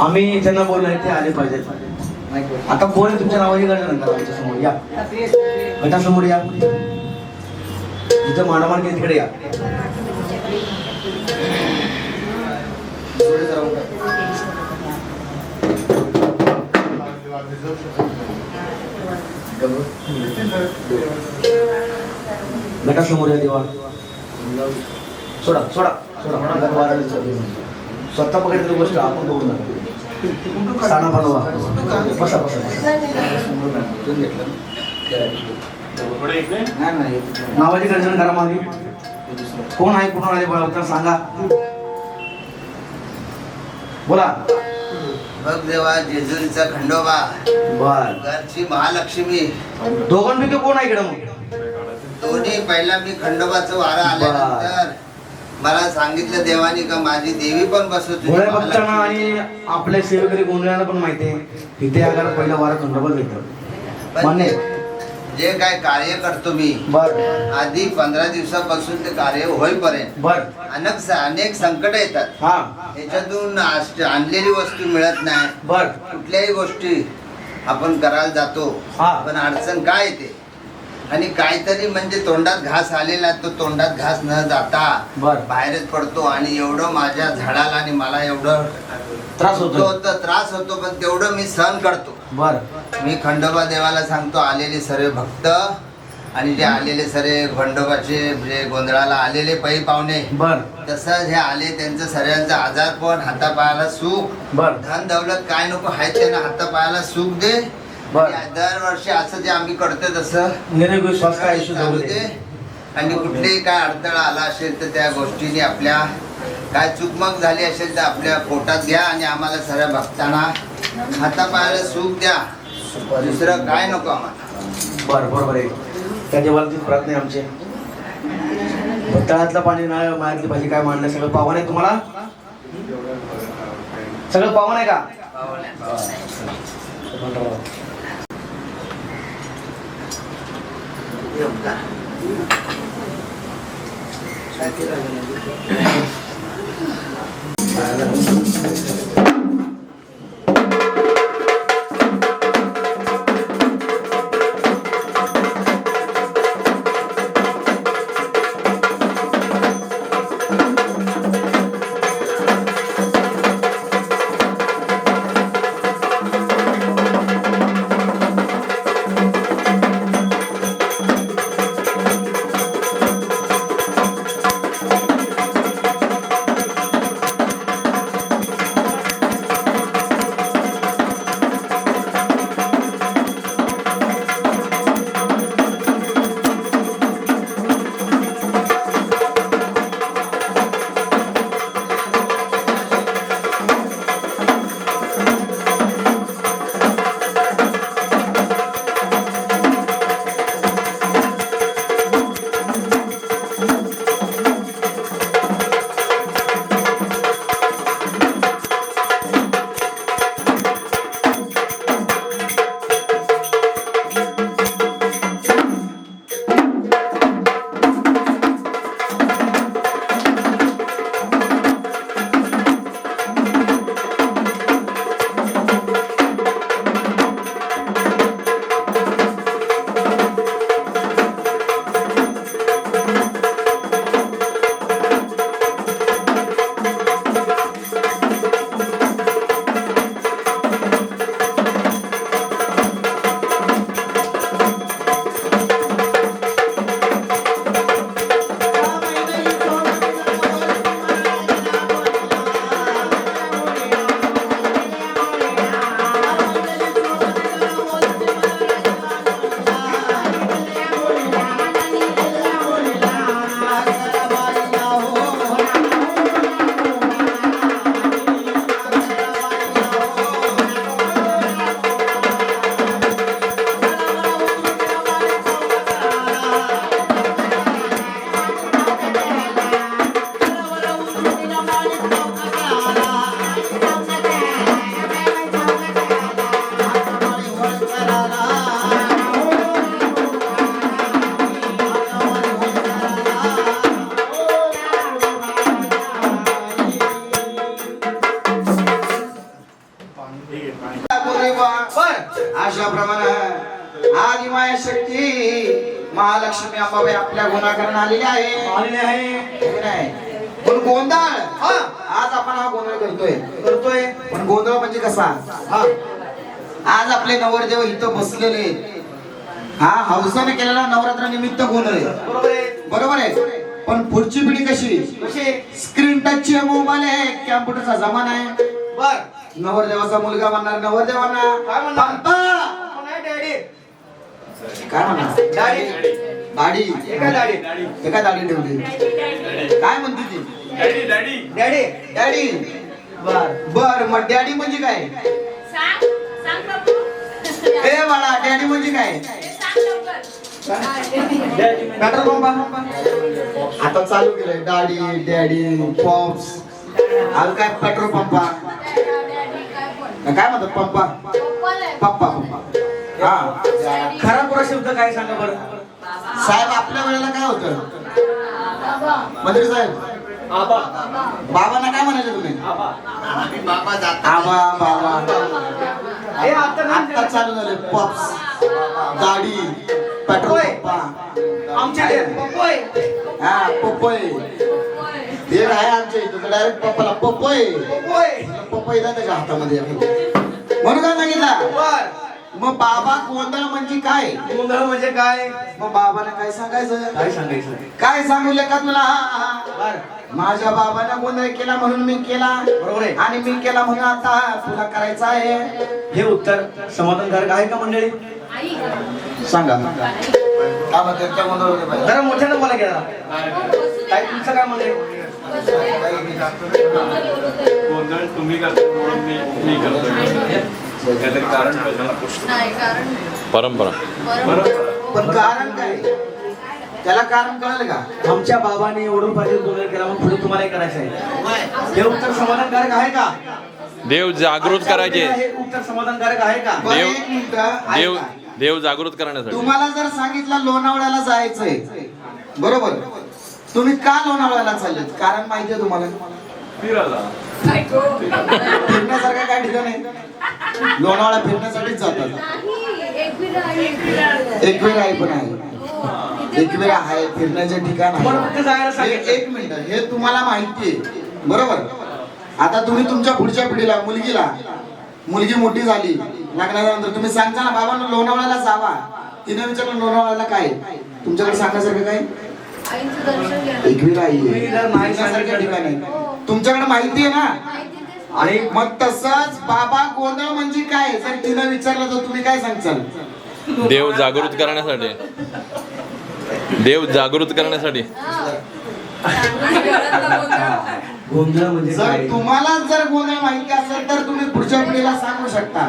आम्ही ज्यांना बोललोय ते आले पाहिजेत. आता कोण आहे तुमच्या नावाची गरज नंतर आमच्या समोर या, गटासमोर या, जिथं मानामान केली तिकडे या. गटासमोर या देवा. सोडा सोडा सोडा. स्वतः पकडली गोष्ट आपण बघू नका. साना बनवा. बसा बसा. नावाची गर्जन करा मागे. कोण आहे कुठून आले बघा सांगा. बोला. बघ देवा जेजुरीचा खंडोबा, बर. घरची महालक्ष्मी, दोघांपैकी कोण आहे इकडं मग? दोन्ही पहिला मी खंडोबाचं वारं आल्यानंतर मला सांगितलं देवानी का माझी देवी पण बसवत गोळ्या भक्तांना आणि आपल्या सेवेकरी गोंधळांना पण माहिती आहे इथे आगार पहिला वारा खंडोबा घेतात. मान्य आहे. जे काय कार्य करतो मी बर आधी 15 दिवसापासून ते कार्य होईपर्यंत बर अनेक संकट येतात. हा त्याच्यातून आणलेली वस्तू मिळत नाही. बर कुठल्याही गोष्टी आपण करायला जातो हा. पण अडचण काय येते आणि काहीतरी म्हणजे तोंडात घास आलेला तो तोंडात घास न जाता बर बाहेरच पडतो आणि एवढं माझ्या झाडाला आणि मला एवढं त्रास होतो. त्रास होतो पण तेवढं मी सहन करतो. बर मी खंडोबा देवाला सांगतो आलेले सर्व भक्त आणि जे आलेले सर्व खंडोबाचे जे गोंधळाला आलेले पै पाहुणे बर तसंच हे आले त्यांचं सर्वांचा आजारपण हातापायाला सुख बर धन दौलत काय नको आहे त्यांना हातापायाला सुख दे. बर दरवर्षी असं जे आम्ही करतो तसं निरोगी स्वास्थ्य आयुष्य चालू जगू दे. दे. आणि कुठलेही काय अडथळा आला असेल तर त्या गोष्टीने आपल्या काय चुकमक झाली असेल तर आपल्या पोटात घ्या आणि आम्हाला सर्व भक्तांना हातापायाला सुख द्या. दुसरं काय नको आम्हाला. बर बरोबर आहे. त्या देवाला ती प्रार्थना आहे आमची. तळातलं पाणी ना मायातली भाजी काय मांडलं सगळं पावन आहे तुम्हाला? सगळं पावन आहे का? अशा प्रमाणे आदि माया शक्ती महालक्ष्मी अंबाबाई आपल्या गुणाकरण आलेली आहे. पण गोंधळ आज आपण हा गोंधळ करतोय पण गोंधळ म्हणजे कसा? आज आपले नवरदेव इथं बसलेले हा हौसाने केलेला नवरात्र निमित्त गोंधळ आहे. बरोबर आहे. पण पुढची पिढी कशी? स्क्रीन टच मोबाईल आहे, कॅम्प्युटरचा जमाना आहे. बर नवरदेवाचा मुलगा म्हणणार नवरदेवांना काय म्हणणार? काय म्हणणार? दाढी. एका दाढी ठेवली. काय म्हणते ती? डॅडी. बर मग डॅडी म्हणजे काय? ए बाळा डॅडी म्हणजे काय? पेट्रोल पंप आता चालू केलंय. दाढी डॅडी पॉप्स. आज काय पेट्रोल पंपा काय म्हणतात? पप्पा. हा खरा पुरा शब्द काय सांगा बरं साहेब. आपल्या वेळेला काय होतं मंत्री साहेब? बाबांना काय म्हणायचं तुम्ही? बाबा. आता चालू झाले पॉप्स, दाढी, पेट्रोल पंपा. आमच्या पप्पय हे आहे आमच्या इथं. डायरेक्ट पप्पाला पप्पय येतात त्याच्या हातामध्ये. म्हणून काय सांगितलं? मग बाबा गोंधळ म्हणजे काय? गोंधळ म्हणजे काय? मग बाबाने काय सांगायचं? काय सांगू का तुला? माझ्या बाबाने गोंधळ केला म्हणून मी केला. बरोबर आहे. आणि मी केला म्हणून आता तुला करायचं आहे. हे उत्तर समाधानकारक आहे का मंडळी? सांगा. जरा मोठ्यानं मला घ्या. काय तुमचं काय म्हणणे? गोंधळ तुम्ही करता म्हणून मी करतो. कारण नाही कारण परंपरा. पण कारण काय? त्याला कारण कळलं का? आमच्या बाबाने एवढं पाहिजे गोंधळ केला मग पुढे तुम्हालाही करायचं आहे. हे उत्तर समाधानकारक आहे का? देव जागृत करायचे. हे उत्तर समाधानकारक आहे का? बरं, देव- एक मिनिटं देव ऐका. देव जागृत करण्यासाठी. तुम्हाला जर सांगितलं लोणावळ्याला जायचंय, बरोबर, तुम्ही का लोणावळ्याला चाललेत? कारण माहितीये तुम्हाला? फिरायला. फिरण्यासारखं काय ठिकाण आहे? लोणावळा फिरण्यासाठीच जातात. एकवीर आहे पण आहे, एकवीर आहे फिरण्याचे ठिकाण तुम्हाला फक्त जायला आहे. सांगितलं. एक मिनिट, हे तुम्हाला माहितीये, बरोबर. आता तुम्ही तुमच्या पुढच्या पिढीला, मुलगी मोठी झाली, लग्नाच्या नंतर तुम्ही सांगता ना बाबा लोणावळ्याला जावा. तिने विचारलं लोणावळ्याला काय तुमच्याकडे सांगण्यासारखं काय? एकवीर आहे, तुम्ही जर नाही फिरण्यासारखं ठिकाण आहे. तुमच्याकडे माहिती आहे ना? आणि मग तसंच बाबा गोंधळ म्हणजे काय जर तिनं विचारलं तर तुम्ही काय सांगचाल? देव जागृत करण्यासाठी. देव जागृत करण्यासाठी. गोंधळ म्हणजे जर काय? तुम्हाला जर गोंधळ माहिती असेल तर तुम्ही पुढच्या पिढीला सांगू शकता.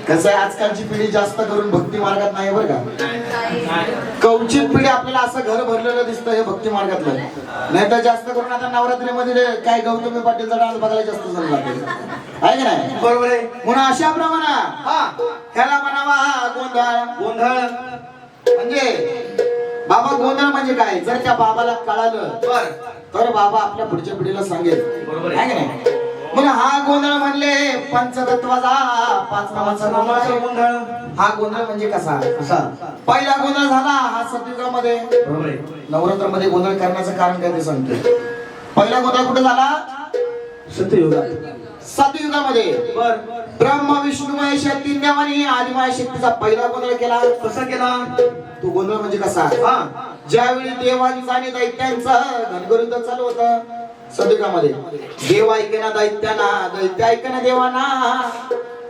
कसं आहे, आजकालची पिढी जास्त करून भक्ती मार्गात नाही बरं का. कवचित पिढी आपल्याला असं घर भरलेलं दिसतं हे भक्ती मार्गातलं. नाही तर जास्त करून आता नवरात्रीमध्ये काय गौतमी पाटीलचा डान्स बघायला जास्त जण जाते, आहे की नाही? बरोबर आहे. म्हणून अशा प्रमाणे हा, ह्याला म्हणावा गोंधळ. गोंधळ म्हणजे बाबा गोंधळ म्हणजे काय जर त्या बाबाला कळालं बर तर बाबा आपल्या पुढच्या पिढीला सांगेल, बरोबर आहे की नाही? म्हणून हा गोंधळ म्हणले पंचतत्वाचा 5 नावाचा नामाचा गोंधळ. हा गोंधळ म्हणजे कसा? असा पहिला गोंधळ झाला हा सतयुगामध्ये. बरोबर आहे. नवरात्रामध्ये गोंधळ करण्याचं कारण काय ते सांगतो. पहिला गोंधळ कुठे झाला? सत्ययुगात. सतयुगामध्ये बर ब्रह्म विष्णू महेश या तीन देवांनी आदिमाय शक्तीचा पहिला गोंधळ केला. कसा केला? तो गोंधळ म्हणजे कसा? हा, ज्यावेळी देवांचं आणि दैत्यांचं घनगरुद्ध चालू होतं सतयुगामध्ये, देव ऐकेना दैत्यांना, दैत्य ऐकेना देवांना.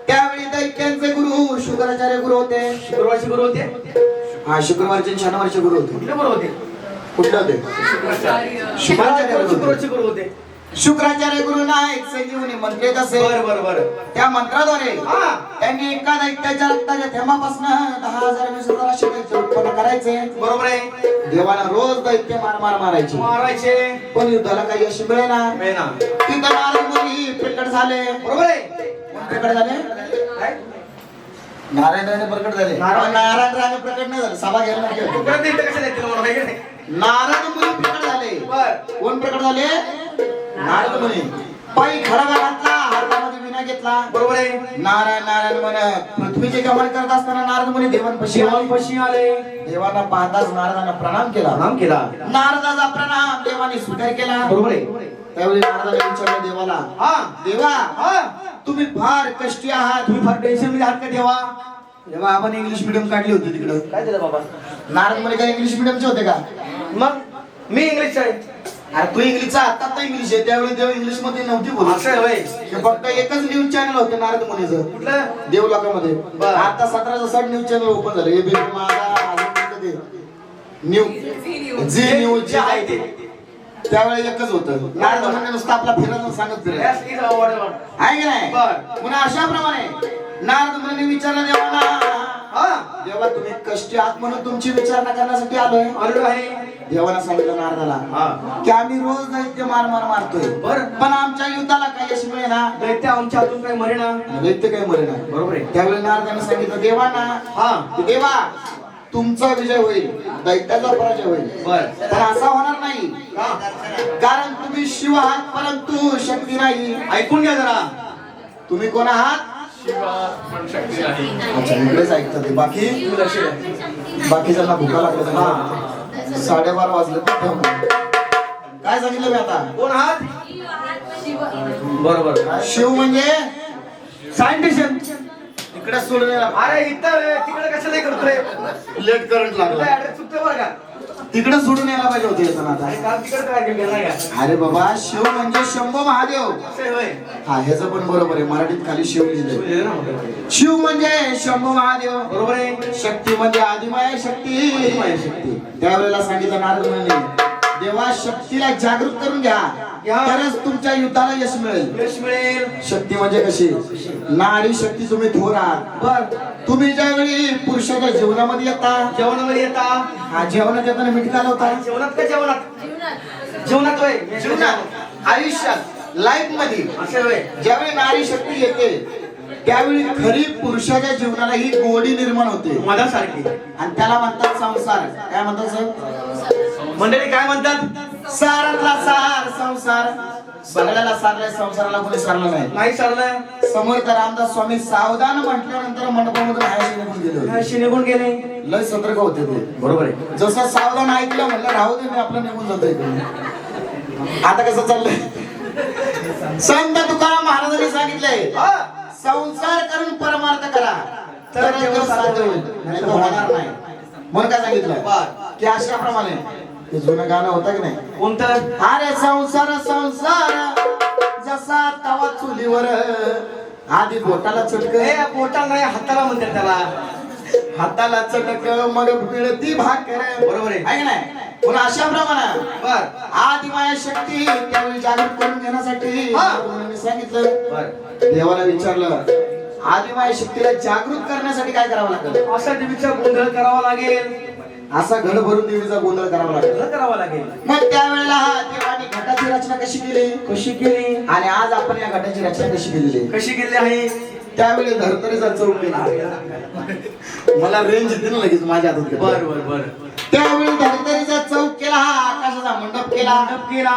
त्यावेळी दैत्यांचे गुरु शुक्राचार्य गुरु होते. शुक्रवारचे गुरु होते. हा, शुक्रवारचे शनिवारचे गुरु होते. कुठले गुरु होते? कुठले होते? शुक्राचार्य गुरु होते. शुक्रवारचे गुरु होते. शुक्राचार्य गुरुंना एक संजीवनी मंत्र येत असे. बर बर बर. त्या मंत्राद्वारे हा. त्यांनी एका दैत्याच्या रक्ताच्या थेंबापासून 10,000 20,000 दैत्य उत्पन्न करायचे. बरोबर आहे. देवाला रोज दैत्य मारायचे, मारायचे पण युद्धाला काही यश मिळेना. मेना. तिथं नारद मुनी प्रकट झाले. बरोबर आहे. कोण प्रकट झाले? काय? नारायण राणे प्रकट झाले. नारायण राणे प्रकट नाही झाले, सभा घ्यायला नाही गेले. परत इथं कशाला येतील मला माहिती नाही. नारद मुनी प्रकट झाले. बर कोण प्रकट झाले? नारद मुनी. पायी खडा घातला, हातामध्ये विना घेतला. बरोबर आहे. नारायण नारायण म्हणत पृथ्वीचे गमन करत असताना नारद मुनी देवांपाशी आले. शिवांपाशी आले. देवांना पाहताच नारदांना प्रणाम केला. नाम केला. नारदाचा प्रणाम देवाने स्वीकार केला. बरोबर आहे. त्यावेळी नारदाने विचारलं देवाला, हा देवा हा, तुम्ही फार कष्टी आहात. तुम्ही फार टेन्शन मध्ये आहात का देवा? तेव्हा आपण इंग्लिश मिडियम काढली होती तिकडं. काय दिलं बाबा? नारद मुनी काय इंग्लिश मिडियमचे होते का? मग मी इंग्लिश आहे. अरे तू इंग्लिशचा आता इंग्लिश आहे, त्यावेळी देव इंग्लिश मध्ये नव्हती बोलत. असं आहे होय. हे फक्त एकच न्यूज चॅनल होतं नारद मुनीचं कुठलं? देवलोकामध्ये. बरं. आता 1760 न्यूज चॅनल ओपन झाले. एबीपी माझा, अजून कोणतं ते न्यूज, झी न्यूज जे आहे ते. त्यावेळी एकच होतं. नारद मुनी नुसतं आपला फिरत सांगत फिरत Yes, is our word. आहे की नाही? बरं. पुन्हा अशा प्रमाणे नारद मुनी विचारलं देवाला, हा, देवा तुम्ही कष्टी आहात म्हणून तुमची विचारणा करण्यासाठी आलोय. आलेलो आहे. देवाला सांगितलं नारदाला हा. की आम्ही रोज दैत्य मारतोय, बरं. पण आमच्या युद्धाला काही यश मिळेना. दैत्य आमच्या हातून काही मरेना. दैत्य काही मरेना. बरोबर आहे. त्यावेळी नारदाने सांगितलं देवांना, हा. की देवा तुमचा विजय होईल, दैत्याचा पराजय होईल. बर. पण असा होणार नाही, हा. कारण तुम्ही शिव आहात परंतु शक्ती नाही. ऐकून घ्या जरा. तुम्ही कोण आहात? पण शक्ती आहे. अच्छा, इकडेच ऐकतात ते. बाकी तू लक्ष द्या. बाकीच्यांना भुका लागल्या. 12:30 वाजले. काय सांगितलं मी आता? कोण आहात? बरोबर. शिव म्हणजे सायंटिस्ट. इकडे सोडून अरे इथं तिकडे कशाला करतोय? लेट करंट लागला. ऍड्रेस चुकतोय बरं का? तिकडे सोडून यायला पाहिजे होते येताना आता. अरे काल तिकडे काय गेला का? अरे बाबा शिव म्हणजे शंभो महादेव. असं आहे होय. हा, ह्याचं पण बरोबर आहे. मराठीत खाली शिव लिहिलंय. लिहिलं ना मोठं. शिव म्हणजे शंभो महादेव. बरोबर आहे. शक्ती म्हणजे आदिमाय शक्ती. आदिमाय शक्ती. त्यावेळेला सांगितलं नारद मुनी देवा शक्तीला जागृत करून घ्या, तरच तुमच्या युद्धाला यश मिळेल. यश मिळेल. शक्ती म्हणजे कशी? नारी शक्ती तुम्ही थोर आहात. बर. तुम्ही ज्यावेळी पुरुषाच्या जीवनामध्ये येता, जेवणामध्ये येता. हा जेवणात येताना मीठ घालवता. जेवणात का जेवणात? जेवणात होय. जीवनात, आयुष्यात, लाईफ मध्ये असं होय. ज्यावेळी नारी शक्ती येते त्यावेळी खरी पुरुषाच्या जीवनाला ही गोडी निर्माण होते मधासारखी. आणि त्याला म्हणतात संसार. काय म्हणतात सर? मंडळी काय म्हणतात? सारातला सार संसार. सगळ्याला सारलाय, संसाराला कोणी सारलं नाही. नाही चाललं. समर्थ रामदास स्वामी सावधान म्हटल्यानंतर मंडपामधून हायशी निघून गेले. अशी निघून गेले. लय सतर्क होते ते. बरोबर आहे. जसं सावधान ऐकलं म्हणलं राहू दे, मी आपलं निघून जातोय. आता कसं चाललंय? संत तुकाराम महाराजांनी सांगितलंय, संसार करून परमार्थ करा तर देव साध्य होईल, नाही तर होणार नाही. म्हणून काय सांगितलं की अशाप्रमाणे ते जुनं गाणं होतं की नाही? कोणतं? अरे संसार संसार जसा तवा चुलीवर, आधी बोटाला चटक, बोटा नाही हाताला म्हणतात त्याला. हाताला चटक मग पिळती भाकर. बरोबर आहे. आहे की नाही? पण अशा प्रमाणे बर. आधी माया शक्ती त्यावेळी जागृत करून घेण्यासाठी मी सांगितलं. बर. देवाला विचारलं, आधी माया शक्तीला जागृत करण्यासाठी काय करावं लागेल? असा देवीचा गोंधळ करावा लागेल. असा घड भरून देवीचा गोंधळ करावा लागेल. करावा लागेल. मग त्यावेळेला देवाने घटाची रचना कशी केली? कशी केली? आणि आज आपण या घटाची रचना कशी केलेली? कशी केली आहे? त्यावेळी धर्तरीचा चौक केला. मला रेंज येते ना लगेच माझ्या हातात. बर बर बर. त्यावेळी धर्तरीचा चौक केला, आकाशाचा मंडप केला. मंडप केला.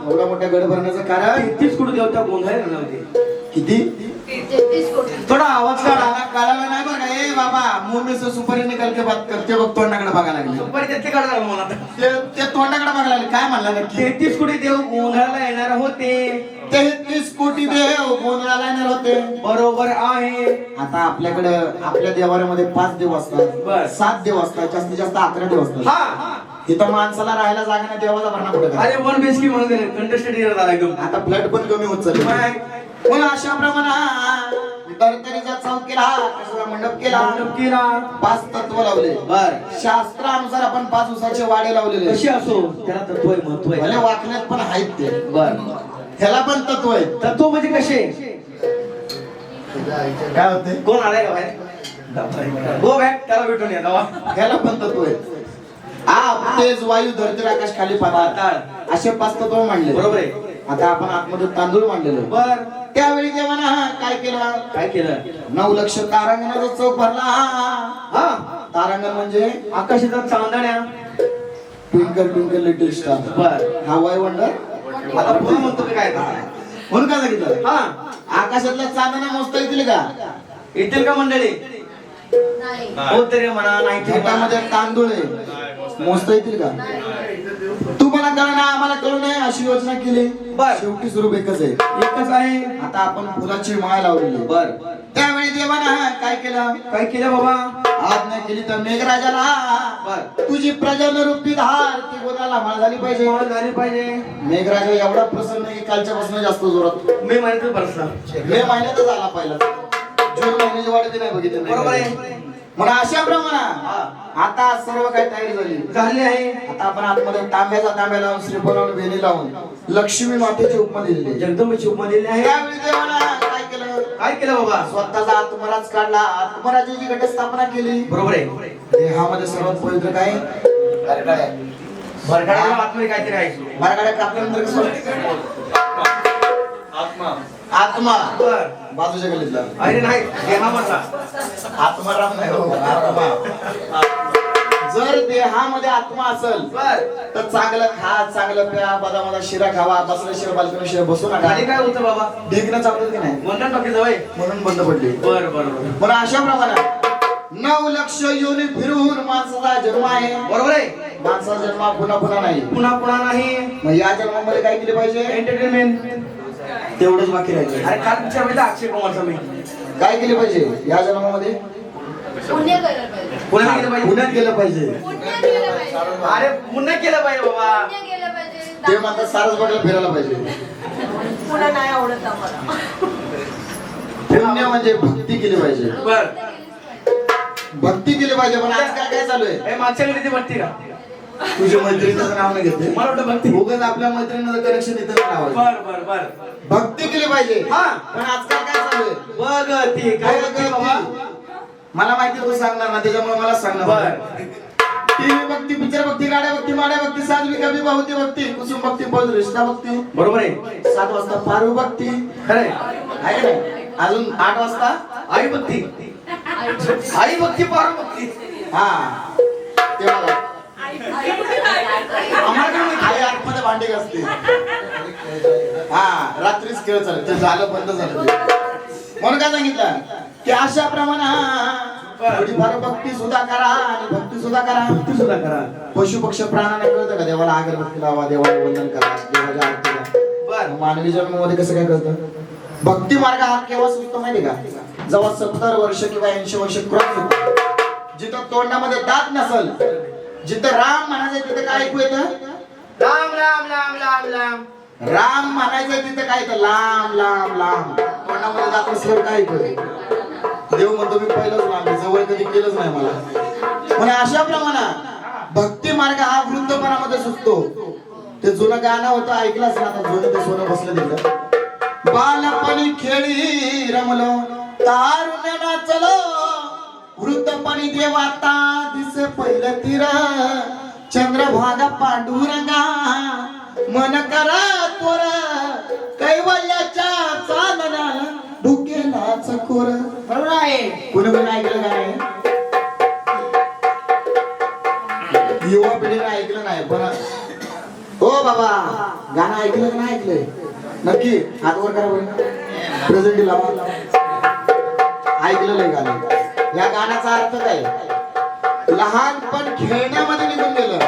एवढा मोठा गड भरण्याचं कारण 33 कोटी देवता गोंधळ नव्हते. किती? 33 कोटी. थोडा आवाज काढा. कळालं नाही बघा. ए बाबा मुंह में से सुपारी निकल के बात करते बघ, तोंडाकडे बघायला लागले. सुपारी त्यातले काढा मला. ते तोंडाकडे बघायला लागले. काय म्हणला नक्की? 33 कोटी देव गोंधळाला येणार होते. 33 कोटी देव गोंधळाला येणार होते. बरोबर आहे. आता आपल्याकडे आपल्या देवाऱ्यामध्ये 5 देव असतात, बर. 7 देव असतात, जास्तीत जास्त 11 देव असतात. हा. इथं माणसाला राहायला जागा नाही, देवाचा भरणा कुठे अरे वन बेसकी म्हणून कंटेस्टेड झाला एकदम. आता फ्लॅट पण कमी होत चालले. पण अशा प्रमाणात धर्तरीचा चौक केला, कशाचा मंडप केला, मंडप केला. 5 तत्व लावले. बर. शास्त्रानुसार आपण 5 उसाचे वाडे लावलेले. कशी असो त्याला तत्व आहे, महत्व भले आहे. वाकण्यात पण आहेत ते. बर. ह्याला पण तत्व आहे. तत्व म्हणजे कसे? काय होते? कोण आलाय का बाहेर? Go back. त्याला भेटून या जावा. ह्याला पण तत्व आहे. आप, तेज, वायू, धरती, आकाश, खाली पाताळ, असे 5 तत्व मांडले. बरोबर आहे. आता आपण आतमध्ये तांदूळ मांडलेलो. बर. त्यावेळी देवाना काय केलं? काय केलं? 9 लक्ष तारांगणाचा चौक भरला. हा. तारांगण म्हणजे आकाशाचा चांदण्या. Twinkle twinkle little star. बर. हा वाय वंडर. आता पुन्हा म्हणतो की काय? म्हणून काय सांगितलं? हा. आकाशातल्या चांदण्या मोजता येतील का? येतील का मंडळी? नाही. हो तरी म्हणा. नाही तरी म्हणा. घटामध्ये तांदूळ आहे, मोजता येतील का? तुम्हाला कळलं नाही, आम्हाला कळलं नाही, अशी योजना केली. बर. शेवटी स्वरूप एकच आहे. एकच आहे. आता आपण फुलाची माळ लावलेली. बर. त्यावेळी देवाना काय केलं? काय केलं बाबा? आज्ञा केली तर मेघराजाला, बर. तुझी प्रजनरूपी धार ती गोदाला माळ झाली पाहिजे. माळ झाली पाहिजे. मेघराजा एवढा प्रसन्न की कालच्या पासून जास्त जोरात. मे महिन्यात बरसा. मे महिन्यातच आला पहिला. जून महिन्याची वाढ नाही बघितली. बरोबर आहे. म्हणून अशा प्रमाणात आता सर्व काही तयारी झाली. झाली आहे. आता आपण आतमध्ये तांब्या लावून, श्रीफळ लावून, वेणी लावून लक्ष्मी मातेची उपमा दिलेली. जगदंबेची उपमा दिलेली आहे. त्यावेळी देवाला काय केलं? काय केलं बाबा? स्वतःचा आत्मराज काढला, आत्मराजाची घटस्थापना केली. बरोबर आहे. देहामध्ये सर्वात पवित्र काय? भरगाड्या. भरगाड्याला आतमध्ये काहीतरी आहे. भरगाड्या कापल्यानंतर कसं वाटतं? आत्मा. बर. बाजूच्या गल्लीतला अरे नाही, देहामधला. आत्माराम नाही हो, आत्मा. जर देहामध्ये आत्मा असेल बर. तर चांगलं खा, चांगलं प्या, बदामाला शिरा खावा, बसल्याशिवाय बालकनी शिवाय बसू नका. आणि काय होतं बाबा? ढेकणं चावतात की नाही, मंडळ टाकी जवळ. म्हणून बंद पडली. बर बर बर. म्हणून अशा प्रमाणात 9 लक्ष योनी फिरून माणसाचा जन्म आहे. बरोबर आहे. माणसाचा जन्म पुन्हा पुन्हा नाही. पुन्हा पुन्हा नाही. मग या जन्मामध्ये काय केले पाहिजे? एंटरटेनमेंट. तेवढंच बाकी राहिले. अरे काल तुमच्या वेळेला अक्षय कुमारचा मी काय केले पाहिजे या जन्मामध्ये? पुण्य केलं पाहिजे. पुण्यात गेलं पाहिजे. पुण्यात गेलं पाहिजे. पुण्य केलं पाहिजे. अरे पुन्हा केलं पाहिजे बाबा. पुण्य केलं पाहिजे. ते म्हणतात सारसबागला फिरायला पाहिजे. पुन्हा नाही आवडत आम्हाला. पुण्य म्हणजे भक्ती केली पाहिजे. बर. भक्ती केली पाहिजे. पण आजकाल काय चालू आहे? मागच्या घरी ती बघती का? तुझ्या मैत्रिणीचं नाव नाही घेते. मला वाटतं भक्ती. उगाच आपल्या मैत्रिणीचं कनेक्शन इथं नाही लावायचं. बर बर बर. भक्ती केली पाहिजे. हा. पण आजकाल काय चालू आहे? बघ ती काय काय बाबा. मला माहिती तू सांगणार ना, त्याच्यामुळे मला सांगणार. बर. टीव्ही भक्ती, पिक्चर भक्ती, गाड्या भक्ती, माड्या भक्ती, साजवी कवी भावती भक्ती, कुसुम भक्ती, पद रिश्ता भक्ती. बरोबर आहे. 7 वाजता पारू भक्ती. खरंय. आहे का नाही? अजून 8 वाजता आई भक्ती. आई भक्ती पार भक्ती. हा ते बघा. आम्हाला काय माहिती? आई आतमध्ये भांडी घासते. हा रात्रीच खेळ चालू, ते झालं बंद झालं ते. म्हणून काय सांगितलं की अशा प्रमाणात थोडीफार भक्ती सुद्धा करा आणि भक्ती सुद्धा करा. भक्ती सुद्धा करा. पशु पक्ष प्राण्यांना कळतं का? देवाला अगरबत्ती लावा, देवाला वंदन करा, देवाच्या आरती करा. बर. मानवी जन्मामध्ये कसं काय कळतं? भक्ती मार्ग हा केव्हा सुचतो माहिती का? जेव्हा 70 वर्ष किंवा 80 वर्ष क्रॉस होतो. जिथं तोंडामध्ये दात नसल, जिथं राम म्हणायचं तिथं काय ऐकू येतं? लांब लांब लांब लांब लांब. राम म्हणायचं तिथं काय येतं? लांब लांब लांब. तोंडामध्ये दात नसल्यावर काय ऐकू येतं? देव म्हणतो मी पहिलंच लांब, जवळ कधी केलंच नाही मला. पण अशा प्रमाणात भक्ती मार्ग हा वृद्धपणामध्ये सुचतो. ते जुनं गाणं होतं, ऐकलं असेल आता. जुनं ते सोनं बसलं तिथं. बालपणी खेळी रमलो, तारुण्य नाचलो, वृद्धपणी देवाता दिसे पहिलं तीर, चंद्रभागा पांडुरंगा मन करा तोर, कैवल्याच्या चालना डुकेलाच कोर. बरोबर आहे. कोणी कोणी ऐकलं काय? युवा पिढीने ऐकलं नाही, पण हो बाबा गाणं ऐकलं का नाही ऐकलंय? नक्की हात वर करा बरं. प्रेझेंट लावा. ऐकलेलं आहे गाणं. या गाण्याचा अर्थ काय? लहानपण खेळण्यामध्ये निघून गेलं,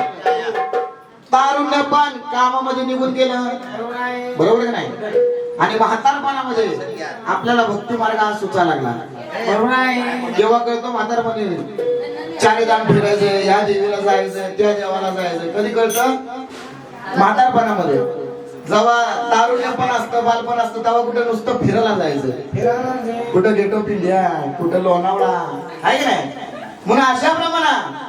तारुण्यपण कामामध्ये निघून गेलं. बरोबर का नाही? आणि म्हातारपणामध्ये आपल्याला भक्ती मार्ग हा सुचा लागला. बरोबर आहे. जेव्हा कळतो म्हातारपणी चारी दान फिरायचं, या देवीला जायचं, त्या देवाला जायचं. कधी कळतं? म्हातारपणामध्ये. जेव्हा तारुण्यपण असतं, बालपण असतं, तेव्हा कुठं नुसतं फिरायला जायचं. कुठं गेट ऑफ इंडिया, कुठं लोणावळा, आहे की नाही? म्हणून अशा प्रमाणात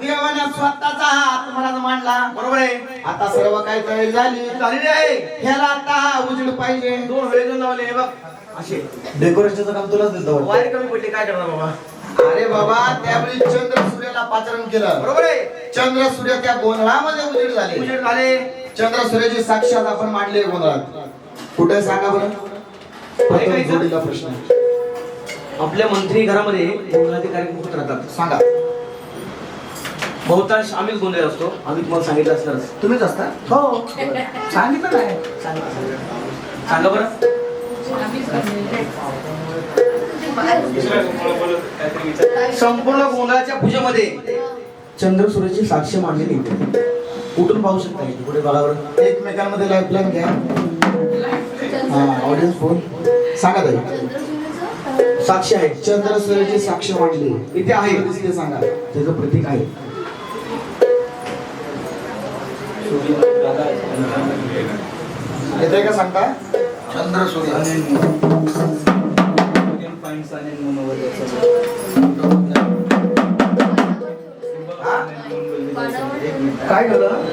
देवाने स्वतःचा हात मला मांडला. बरोबर आहे. आता सर्व काही तयारी झाली झालेली आहे. ह्याला आता उजेड पाहिजे. 2 वेळ लावले हे बघ असे. डेकोरेशनचं काम तुलाच देतो. वायर कमी पडले काय करणार बाबा. अरे बाबा त्यावेळी चंद्र सूर्याला पाचारण केलं. बरोबर आहे. चंद्र सूर्य त्या गोंधळामध्ये उजेड झाले. उजेड झाले. चंद्र सूर्याची साक्षात आपण मांडले गोंधळात. कुठे सांगा बरं? प्रथम जोडीला प्रश्न. आपल्या मंत्री घरामध्ये गोंधळाचे कार्यक्रम होत राहतात. सांगा. बहुतांश आम्हीच गोंधळ असतो. आम्ही तुम्हाला सांगितलं असणारच. तुम्हीच असता? हो. सांगितलं नाही. सांगा बरं. संपूर्ण गोंधळाच्या पूजेमध्ये चंद्र सूर्याची साक्ष मांडलेली इथे. कुठून पाहू शकता इथे पुढे बघावर. एकमेकांमध्ये लाईफलाईन घ्या. ऑडियन्स फोन सांगा ताई. साक्ष आहे. चंद्र सूर्याची साक्ष मांडली इथे आहे. ते सांगा. त्याचं प्रतीक आहे. येते का सांगता? चंद्र सूर्य काय झालं?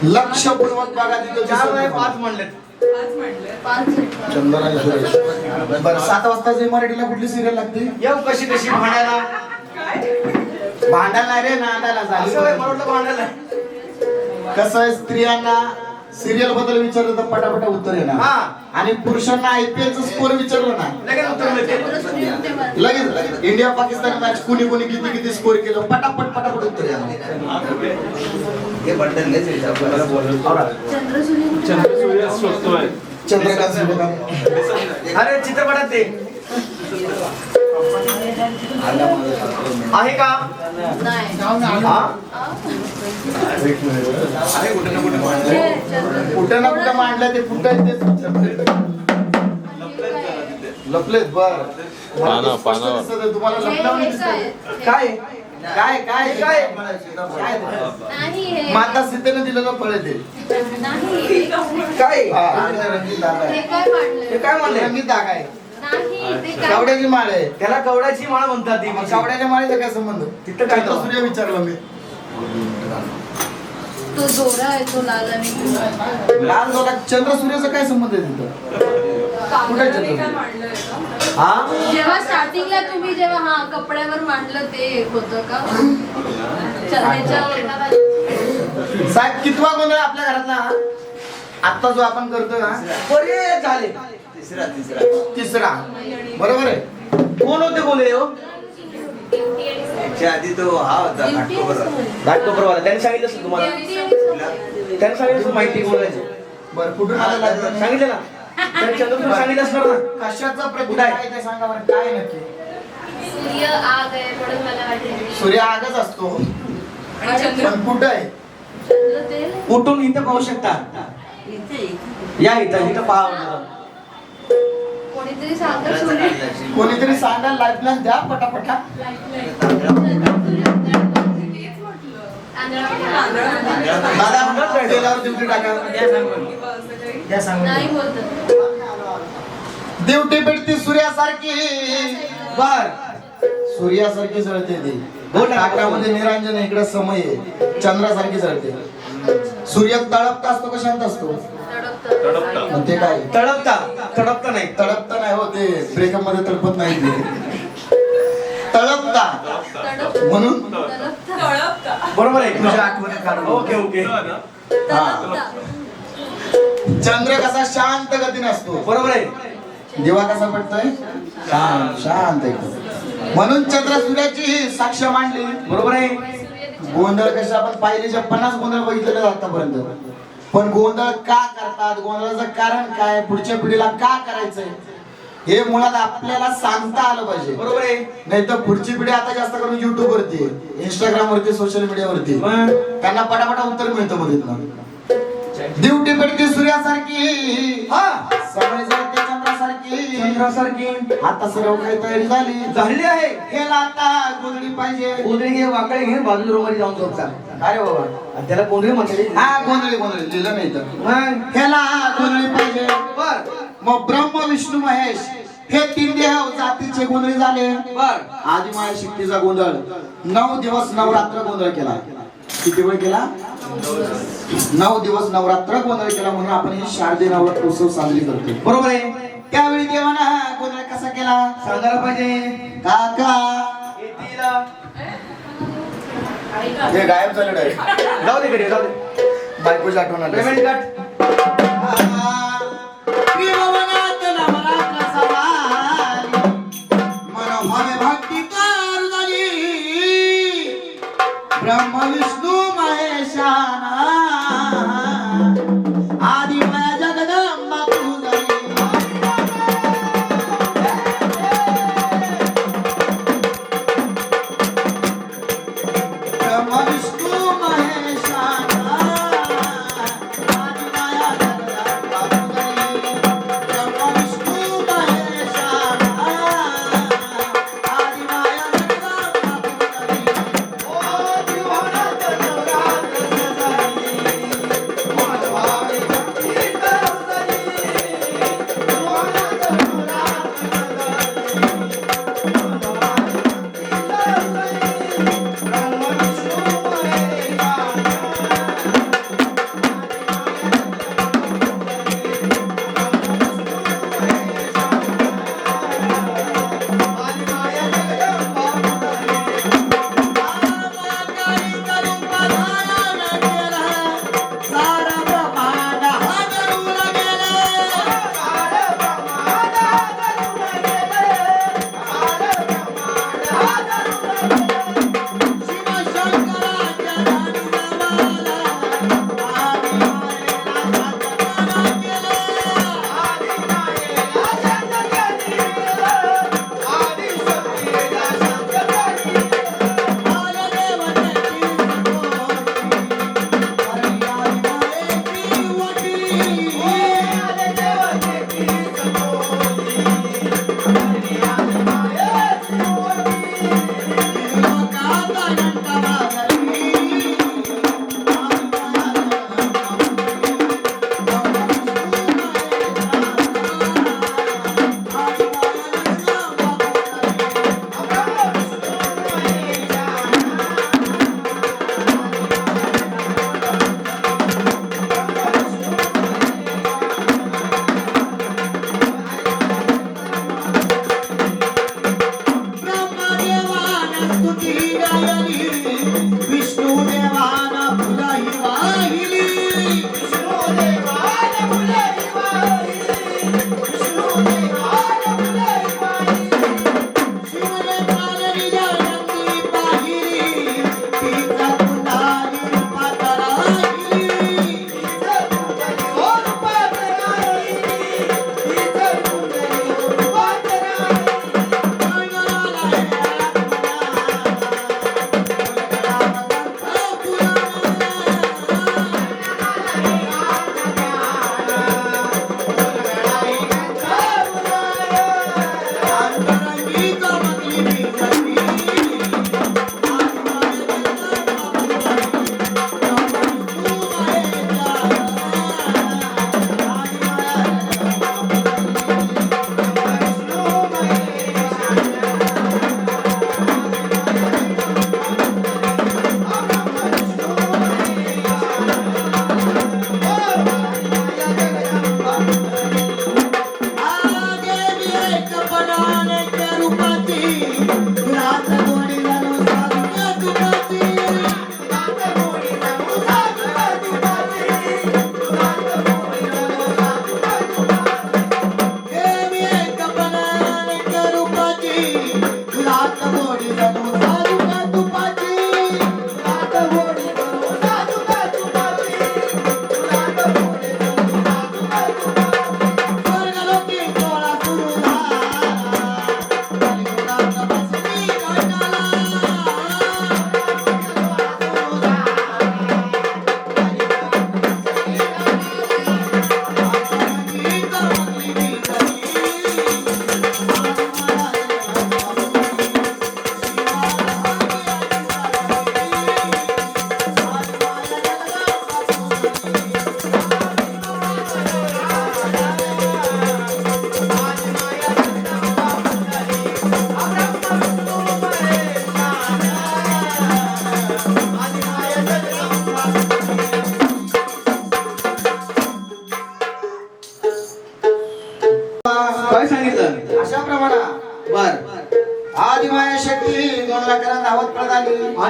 लक्षपूर्वक बघा तिथं 4 नाही 5 म्हणले. चंद्र आणि सूर्य. बरं 7 वाजता जे मराठीला कुठली सिरियल लागते? येऊ कशी कशी भांडायला. भांडायला रे नांदायला असं झाली. मला वाटलं भांडायला. कसं आहे स्त्रियांना सिरियल बद्दल विचारलं तर पटापटा उत्तर येणार. हा. आणि पुरुषांना आयपीएल चं स्कोर विचारलं ना लगेच उत्तर मिळते. लगेच इंडिया पाकिस्तान मॅच कुणी कुणी किती किती स्कोर केलं पटापट पटापट उत्तर येणार. हे बंडल लयच आहे आपल्याला. चंद्रसूर्य स्वस्तोय. चंद्रकांत सूर्यकांत. अरे चित्रपटात ते आहे का? हा? आहे कुठे ना कुठे मांडलंय. कुठं ना कुठं मांडलं ते कुठं तेच लपलेत. बर पानावर. तुम्हाला लपलं काय काय काय काय नाही माता सीतेने दिलेलं फळ आहे ते. काय रंगीत धागा आहे. हे काय म्हणले? रंगीत धागा आहे. नाही ते काय कावड्याची माळ आहे. त्याला कवड्याची माळ म्हणतात ती मग कावड्याच्या माळेचा काय संबंध? तिथं काय चंद्र सूर्य विचारलं मी. तो जोरा आहे तो लाल आणि लाल जोडा चंद्र सूर्याचा काय संबंध आहे तिथं? कुठे आहे चंद्र सूर्य? हा जेव्हा स्टार्टिंगला तुम्ही जेव्हा हा कपड्यावर मांडलं ते एक होतं का चंद्राच्या साहेब कितवा गोंधळ आपल्या घरातला हा? आता जो आपण करतोय हा बरे झाले. तिसरा तिसरा बरोबर आहे. कोण होते बोले हो? त्याच्या आधी तो हा होता घाटकोपर. घाटकोपरवाला त्यांनी सांगितलं असेल तुम्हाला. त्यांनी सांगितलं असेल माहिती बोलायची. बरं कुठून आलं लागलं? सांगितलं ना त्यांनी चंद्रपूर सांगितलं असणार ना. कशाचा प्रतीक कुठं आहे? काय ते सांगा बरं. काय नक्की? सूर्य आग आहे म्हणून मला वाटलं सूर्य आगच असतो आणि चंद्र पण कुठं आहे? चंद्र तेल उठून इथं पाहू शकता. या इथं पहा. कोणीतरी सांगा सूर्य कोणीतरी सांगा लाईफलाईन द्या पटापटा. दादा तेलावर ड्युटी टाका. द्या सांगून. नाही बोलत ड्युटी पेटती सूर्यासारखी. बर सूर्यासारखी जळते ती. टाकामध्ये निरांजन आहे, इकडे समय आहे. चंद्रासारखी जळते. सूर्य तळपता असतो का शांत असतो? तडपतं. मग ते काय? तडपता नाही. तडपता नाही हो, ते ब्रेकअप मध्ये तडपत नाही ते. तळपता तडपतं. म्हणून तडपतं. बरोबर आहे. तुझ्या आठवणी काढून. Okay okay तडपतं. चंद्र कसा शांत गतीने असतो, बरोबर आहे. दिवा कसा पडतोय? शांत एकदम. म्हणून चंद्र सूर्याची ही साक्ष मांडली. बरोबर आहे. गोंधळ कसे आपण पाहिलेच्या 50 गोंधळ बघितलेले आतापर्यंत. पण गोंधळ का करतात, गोंधळाचं कारण काय, पुढच्या पिढीला का करायचंय हे मुळात आपल्याला सांगता आलं पाहिजे. बरोबर आहे. नाही तर पुढची पिढी आता जास्त करून युट्यूब वरती, इंस्टाग्राम वरती, सोशल मीडिया वरती त्यांना पटापटा उत्तर मिळतं मध्ये. ड्युटी पेटती सूर्यासारखी, हा समय जळते चंद्रासारखी. चंद्रासारखी. आता सर्व काही तयारी झाली आहे. हेला आता गोंधळी पाहिजे. गोंधळी घे, वाकडे घे, बाजूला रोमारी जाऊन झोपचा. अरे बाबा, आणि त्याला गोंधळी म्हणते. हा गोंधळी गोंधळी लिहिलं नाही तर. मग हेला गोंधळी पाहिजे. बर मग ब्रह्म विष्णू महेश हे 3 देव जातीचे गोंधळी झाले. बर आदिमाया शक्तीचा गोंधळ 9 दिवस नवरात्र गोंधळ केला. किती वेळ केला? 9 दिवस नवरात्र गोंधळ केला. म्हणून आपण ही शारदीय नवरात्र उत्सव साजरी करतो. बरोबर आहे. त्यावेळी देवाना गोंधळ कसा केला सांगायला पाहिजे. काका? येतील. हे गायब झालं डायरेक्ट. जाऊ दे कडे, जाऊ दे. बायकोची आठवण आली. Payment cut. त्रिभुवनात नवरात्र सवारी, मनोभावे भक्ती करू झाली. ब्रह्म विष्णू महेशाना आदिमाया जगदंबा तू झाली. ब्रह्म विष्णू महेशाना आदिमाया जगदंबा तू झाली. ब्रह्म विष्णू महेशाना आदिमाया जगदंबा तू झाली. ओ त्रिभुवनात नवरात्र सवारी,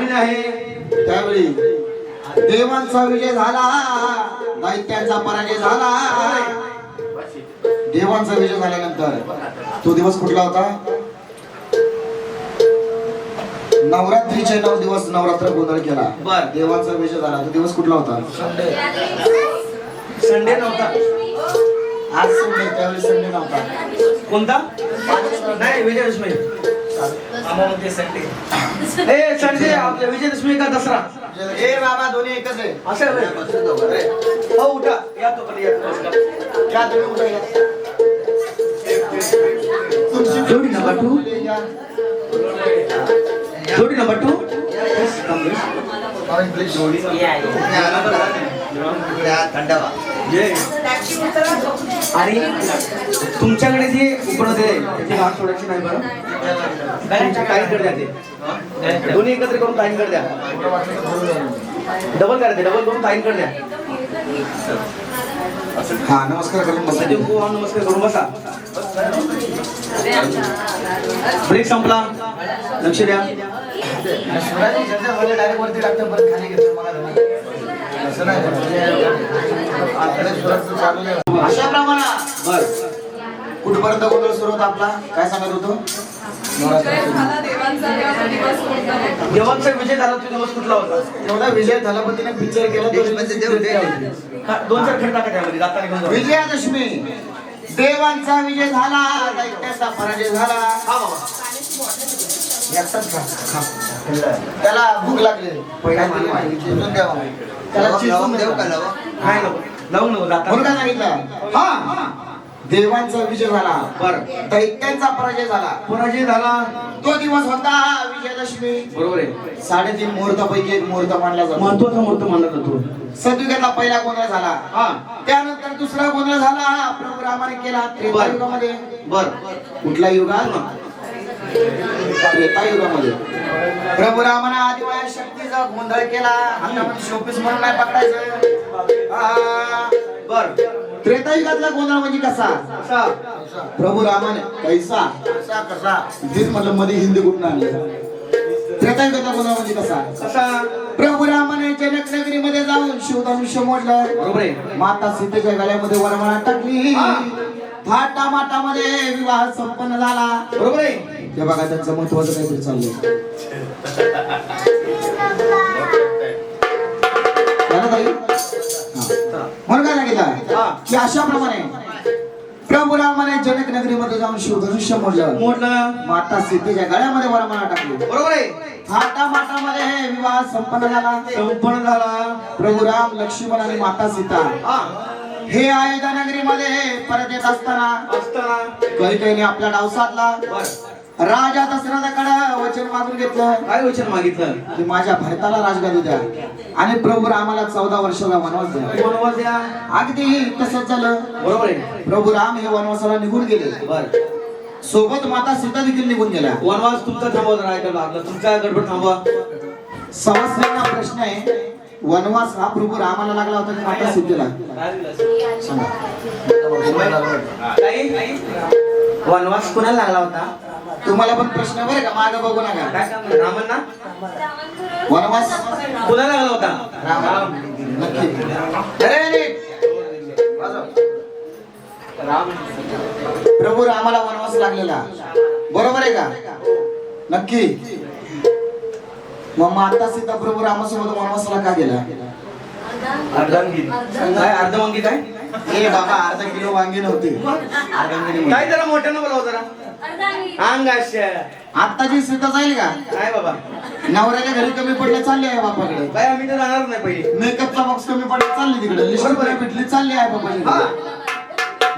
मागणी आहे. त्यावेळी देवांचा विजय झाला, दैत्यांचा पराजय झाला. देवांचा विजय झाल्यानंतर तो दिवस कुठला होता? नवरात्रीचे 9 दिवस नवरात्र गोंधळ केला. बर. देवांचा विजय झाला तो दिवस कुठला होता? संडे नव्हता. आज संडे, त्यावेळी संडे नव्हता. कोणता? नाही, विजयदशमी. ए संडे आपल्या विजयदशमी का दसरा? ए बाबा, दोन्ही एकच आहे. असं आहे होय? हो उठा, या तो खाली, या तो. या तुम्ही उठा, या. तुमची जोडी नंबर 2. या. जोडी नंबर 2. जोडी थंडावा. आणि तुमच्याकडे जे उपनद आहे त्याची भाग सोडायची नाही बरं. ताईंकडे द्या ते. दोन्ही एकत्र करून ताईंकडे द्या. डबल करायचे, डबल करून ताईंकडे द्या. हा, नमस्कार करून बसा. नमस्कार करून बसा. ब्रेक संपला, लक्ष द्या. डायरेक्ट वरती टाकतो, परत खाली घेतो. असं नाही. अशा प्रमाणात बर. कुठपर्यंत गोंधळ सुरू होता आपला? काय सांगत होतो? देवांचा विजय झाला तो दिवस कुठला होता? एवढा विजय झाला, पण तिने पिक्चर केला तो दोन चार खंड टाका त्यामध्ये जाताना घेऊन जाऊ. विजयादशमी. देवांचा विजय झाला, दैत्याचा पराजय झाला. हा बाबा. एकटाच खा. त्याला भूक लागली. त्याला चिरून देऊ का लावू? नाही नको, लावू नको जाता. म्हणून काय सांगितलं? हा, देवांचा विजय झाला, बर. दैत्यांचा पराजय झाला. पराजय झाला तो दिवस होता विजयादशमी. बरोबर आहे. 3.5 मुहूर्तापैकी एक मुहूर्त मानला जातो. महत्वाचा मुहूर्त मानला जातो. सतयुगातला पहिला गोंधळ झाला. हा. त्यानंतर दुसरा गोंधळ झाला प्रभू रामाने केला त्रेतायुगामध्ये. बर. कुठला युगात? त्रेतायुगामध्ये. प्रभू रामाने आदिवाया शक्तीचा गोंधळ केला. हातामध्ये शोपीस म्हणून नाही पकडायचं. बर. त्रेतायुगातला गोंधळ म्हणजे कसा? असा. प्रभू रामाने कैसा कसा तेच म्हटलं, मध्ये हिंदी कुठून आणले. त्रेतायुगातला गोंधळ म्हणजे कसा? कसा? प्रभू रामाने जनक नगरीमध्ये जाऊन शिवधनुष्य मोडलं. बरोबर आहे. माता सीतेच्या गळ्यामध्ये वरमाळा टाकली. थाटामाटामध्ये विवाह संपन्न झाला. बरोबर आहे. हे बघा, त्यांचं महत्वाचं काहीतरी चाललंय. झालं ताई? हा. म्हणून काय सांगितलं की अशा प्रमाणे प्रभू रामाने जनक नगरीमध्ये जाऊन शिवधनुष्य मोडलं. माता सीतेच्या गळ्यामध्ये वरमाळा टाकली. बरोबर आहे. थाटामाटामध्ये विवाह संपन्न झाला. प्रभू राम, लक्ष्मण आणि माता सीता हे अयोध्या नगरीमध्ये परत येत असताना कैकेयीने आपला डाव साधला. राजा दशरथाकडे वचन मागून घेतलं. काय वचन मागितलं? की माझ्या भरताला राजगादी द्या आणि प्रभू रामाला 14 वर्षाचा वनवास द्या. वनवास द्या. अगदी तसंच झालं. बरोबर आहे. प्रभू राम हे वनवासाला निघून गेले. बर. सोबत माता सीता देखील निघून गेल्या. वनवास तुमचा थांबवत राहायला लागला. तुमचा गडबड थांबवा. समस्यांना प्रश्न आहे, वनवास हा प्रभू रामाला लागला होता की माता सीतेला? सांगा. वनवास कोणाला लागला होता? तुम्हाला पण प्रश्न बरं का, मागं बघू नका. काय काम? रामांना. वनवास कोणाला लागला होता? राम. नक्की. अरे नीट. प्रभू रामाला वनवास लागलेला, बरोबर आहे का? नक्की. मग माता सीता प्रभू रामासोबत वनवासाला का गेला? अर्धांगी. काय अर्धवांगी? काय ए बाबा, अर्धा किलो वांगी नव्हती. काय जरा मोठ्यानं बोलाव जरा. अंगाश. आत्ताची सीता जाईल का? काय बाबा, नवऱ्याच्या घरी कमी पडले चालले आहे बापाकडे. काय आम्ही तर जाणार नाही पहिले. मेकअपचा बॉक्स कमी पडला चालली तिकडे. लिस्टमध्ये भेटली चालली आहे बापाची.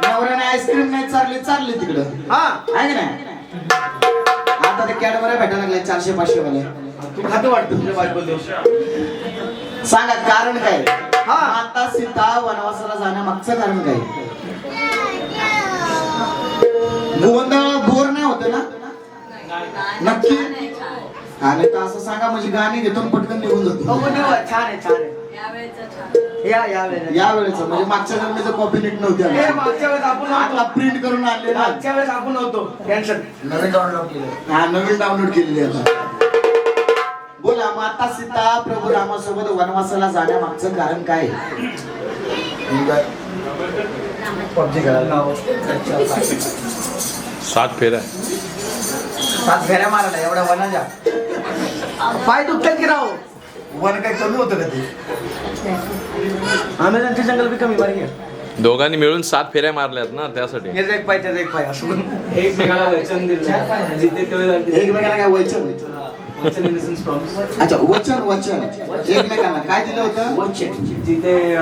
नवऱ्याने आईस्क्रीम नाही चालली तिकडं. हा, आहे का नाही? आता ते कॅडबऱ्या भेटायला लागले 400-500 वाले. तू खातं वाटतं तुझ्या बायकोला. सांगा कारण काय? हा. माता सीता वनवासाला जाण्यामागचं कारण काय? गोंधळ बोर नाही होत ना? नक्की. आणि तर असं सांगा म्हणजे गाणी घेतो पटकन निघून जातो. छान आहे, छान आहे. या वेळेचं म्हणजे मागच्या जन्मीचं कॉपी नीट नव्हती. मागच्या वेळेस आपण आपला प्रिंट करून आणले ना. मागच्या वेळेस आपण नव्हतो. टेन्शन. नवीन डाउनलोड केले. हा, नवीन डाउनलोड केलेली आता. बोला. माता सीता प्रभू रामासोबत वनवासाला जाण्यामागचं कारण काय? पबजी खेळायला 7 फेऱ्या 7 फेऱ्या मारायला एवढ्या वनाच्या पाय दुखतात की राव. वन काय कमी होतं का ते? आम्ही जंगल बी कमी बारी दोघांनी मिळून 7 फेऱ्या मारल्यात ना त्यासाठी. याचा एक पाय त्याचा एक पाय असं करून. एकमेकाला वचन दिलं जिथे ते एकमेकांना काय वचन? वचन इन सेन्स प्रॉमिस. अच्छा वचन वचन एकमेकांना काय दिलं होतं? जिथे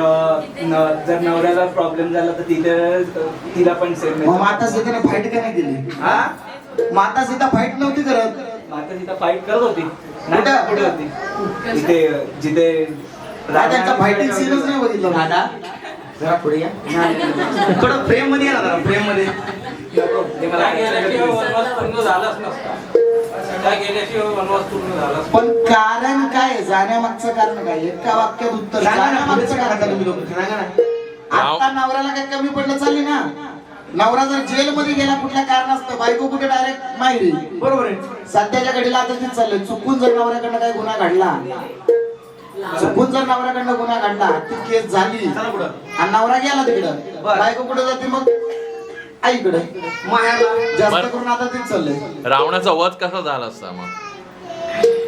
जर नवऱ्याला प्रॉब्लेम झाला तर तिथे तिला पण सेम. मग माता सीताने फाईट का नाही दिली? हा माता सीता फाईट नव्हती करत. माता तिथं फाईट करत होती. कुठं? कुठे होती? इथे जिथे त्यांचा फायटिंग सीनच नाही बघितलं. दादा जरा पुढे या. थोडं प्रेम मध्ये या ना, प्रेम मध्ये. ते मला वनवास पूर्ण झालाच नसता. काय गेल्याशिवाय वनवास पूर्ण झालाच. पण कारण काय? जाण्यामागचं कारण काय? एका वाक्यात उत्तर. जाण्यामागचं कारण काय? तुम्ही लोक सांगा ना. आता नवऱ्याला काय कमी पडलं चालली ना? नवरा जर जेल मध्ये गेला कुठल्या कारणास्तव, बायको कुठे डायरेक्ट माहिरी. बरोबर आहे. सध्याच्या घडीला आता तेच चाललंय. चुकून जर नवऱ्याकडनं काही गुन्हा घडला, चुकून जर नवऱ्याकडनं गुन्हा घडला, ती केस झाली चला पुढं. आणि नवरा गेला तिकडं, बरं. बायको कुठे जाते मग? आईकडे. माहेरला. जास्त बरं. करून आता तेच चाललंय. रावणाचा वध कसा झाला असता मग?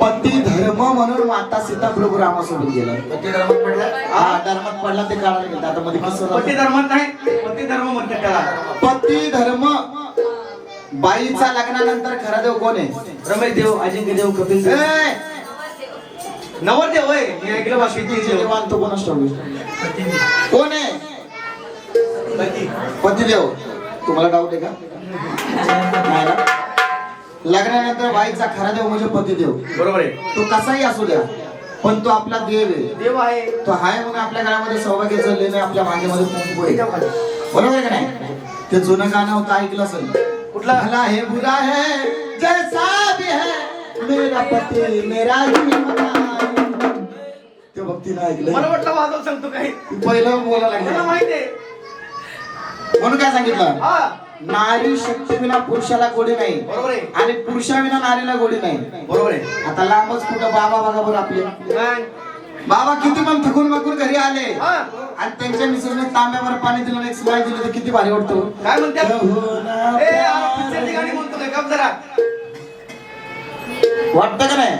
पती धर्म म्हणून माता सीता प्रभू रामासोबत गेला. पती धर्मात पडला. हा धर्मात पडला ते काढायला गेलं. आता मध्ये कसं पती झालं? धर्मात नाही, पती धर्म म्हणतात त्याला. पती धर्म. बाईचा लग्नानंतर खरा देव कोण आहे? रमेश देव, अजिंक्य देव, कपिल देव. ए! नवरदेव होय. मी ऐकलं बा किती किती देव. देव आणतो कोणास ठाऊक? कोण आहे? पतिदेव. तुम्हाला डाऊट आहे का? नाही ना? लग्नानंतर बाईचा खरा देव म्हणजे पतिदेव. बरोबर आहे. तो कसाही असू द्या, पण तो आपला देव आहे. देव आहे. तो हाय म्हणून आपल्या घरामध्ये सौभाग्याचं लेणं आपल्या मागेमध्ये कुंकू आहे. बरोबर आहे का नाही? ते जुनं गाणं होतं, ऐकलं असेल. कुठला? भला है बुरा है जैसा भी है मेरा पति मेरा जीवन. ते भक्तीनं मला ऐकलं. वाटलं वाजव सांगतो काही. पहिलं बोलायला मला लागलं माहिती आहे. म्हणून काय सांगितलं? हा नारी शक्ती विना पुरुषाला गोडी नाही बरोबर आहे. आणि पुरुषा विना नारीला गोडी नाही. बरोबर आहे. आता लांबच कुठं बाबा बघा बरं आपले. मग? बाबा किती पण थकून मकून घरी आले हा. आणि त्यांच्या मिसेसने तांब्यावर पाणी दिलं आणि एक स्माईल दिली तर किती भारी वाटतो. काय म्हणतात? ए आ, पिक्चरची गाणी म्हणतो काय? गप जरा. वाटतं का नाही?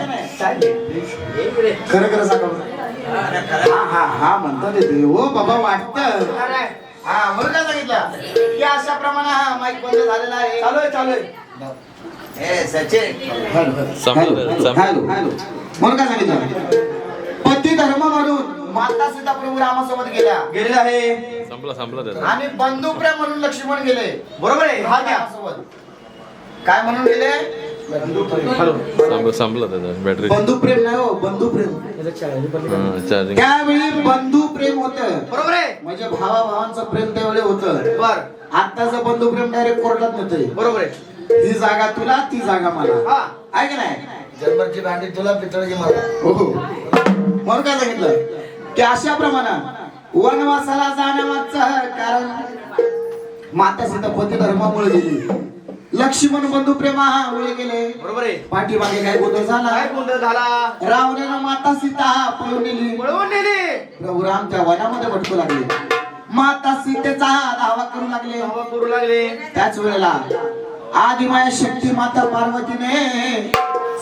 खरं खरं सांगा बरं. हा हा हा म्हणतात ते. हो बाबा वाटतं. हा म्हणून काय सांगितलं की अशा प्रमाणे हा माईक बंद झालेला आहे. चालू आहे, चालू आहे. ए सचिन संपलं. Hello hello. म्हणून काय सांगितलं? पती धर्म म्हणून माता सीता प्रभू रामासोबत गेल्या गेलेला आहे. संपलं त्याचं. आणि बंधुप्रेम म्हणून लक्ष्मण गेले. बरोबर आहे. हा घ्या. रामासोबत. काय म्हणून गेले? संपलं त्याचं बॅटरी. बंधुप्रेम नाही हो, बंधुप्रेम. चार्जिंग. त्यावेळी बंधुप्रेम होतं. बरोबर आहे. म्हणजे भावाभावांचं प्रेम त्यावेळी होतं. बर. आत्ताचं बंधुप्रेम डायरेक्ट कोर्टात मिळतंय. बरोबर आहे. ही जागा तुला, ती जागा मला. हा आहे की नाही? जन्मरची भांडी तुला, पितळची मला. हो हो. म्हणून काय सांगितलं की अशा प्रमाणे वनवासाला जाण्यामागचं कारण माता सीता पती धर्मामुळे गेली. लक्ष्मण बंधुप्रेमामुळे गेले. बरोबर आहे. पाठीमागे काय गोंधळ झाला? काय गोंधळ झाला? रावणानं माता सीता पळून नेली. पळवून नेली. प्रभू राम त्या वनामध्ये भटकू लागले. माता सीतेचा धावा करू लागले. हवा करू लागले. त्याच वेळेला आदिमाया शक्ती माता पार्वतीने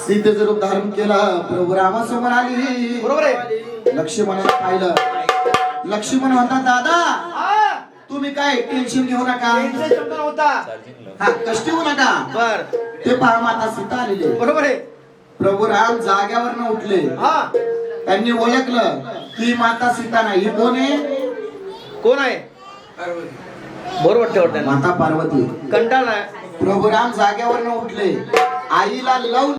सीतेचं रूप धारण केलं. प्रभू रामासमोर आली. बरोबर आहे. लक्ष्मणाने पाहिलं. लक्ष्मण म्हणतात दादा हा. तुम्ही काय टेन्शन घेऊ नका. त्यांचा शब्द नव्हता. हा कष्ट होऊ नका. बर. ते पहा माता सीता आलेली. बरोबर आहे. प्रभू राम जाग्यावर उठले. हा. त्यांनी ओळखलं की माता सीता नाही. ही कोण आहे? कोण आहे? बरोबर वाटतं. माता पार्वती. कंटाळा. प्रभू राम जाग्यावर उठले. आईला लव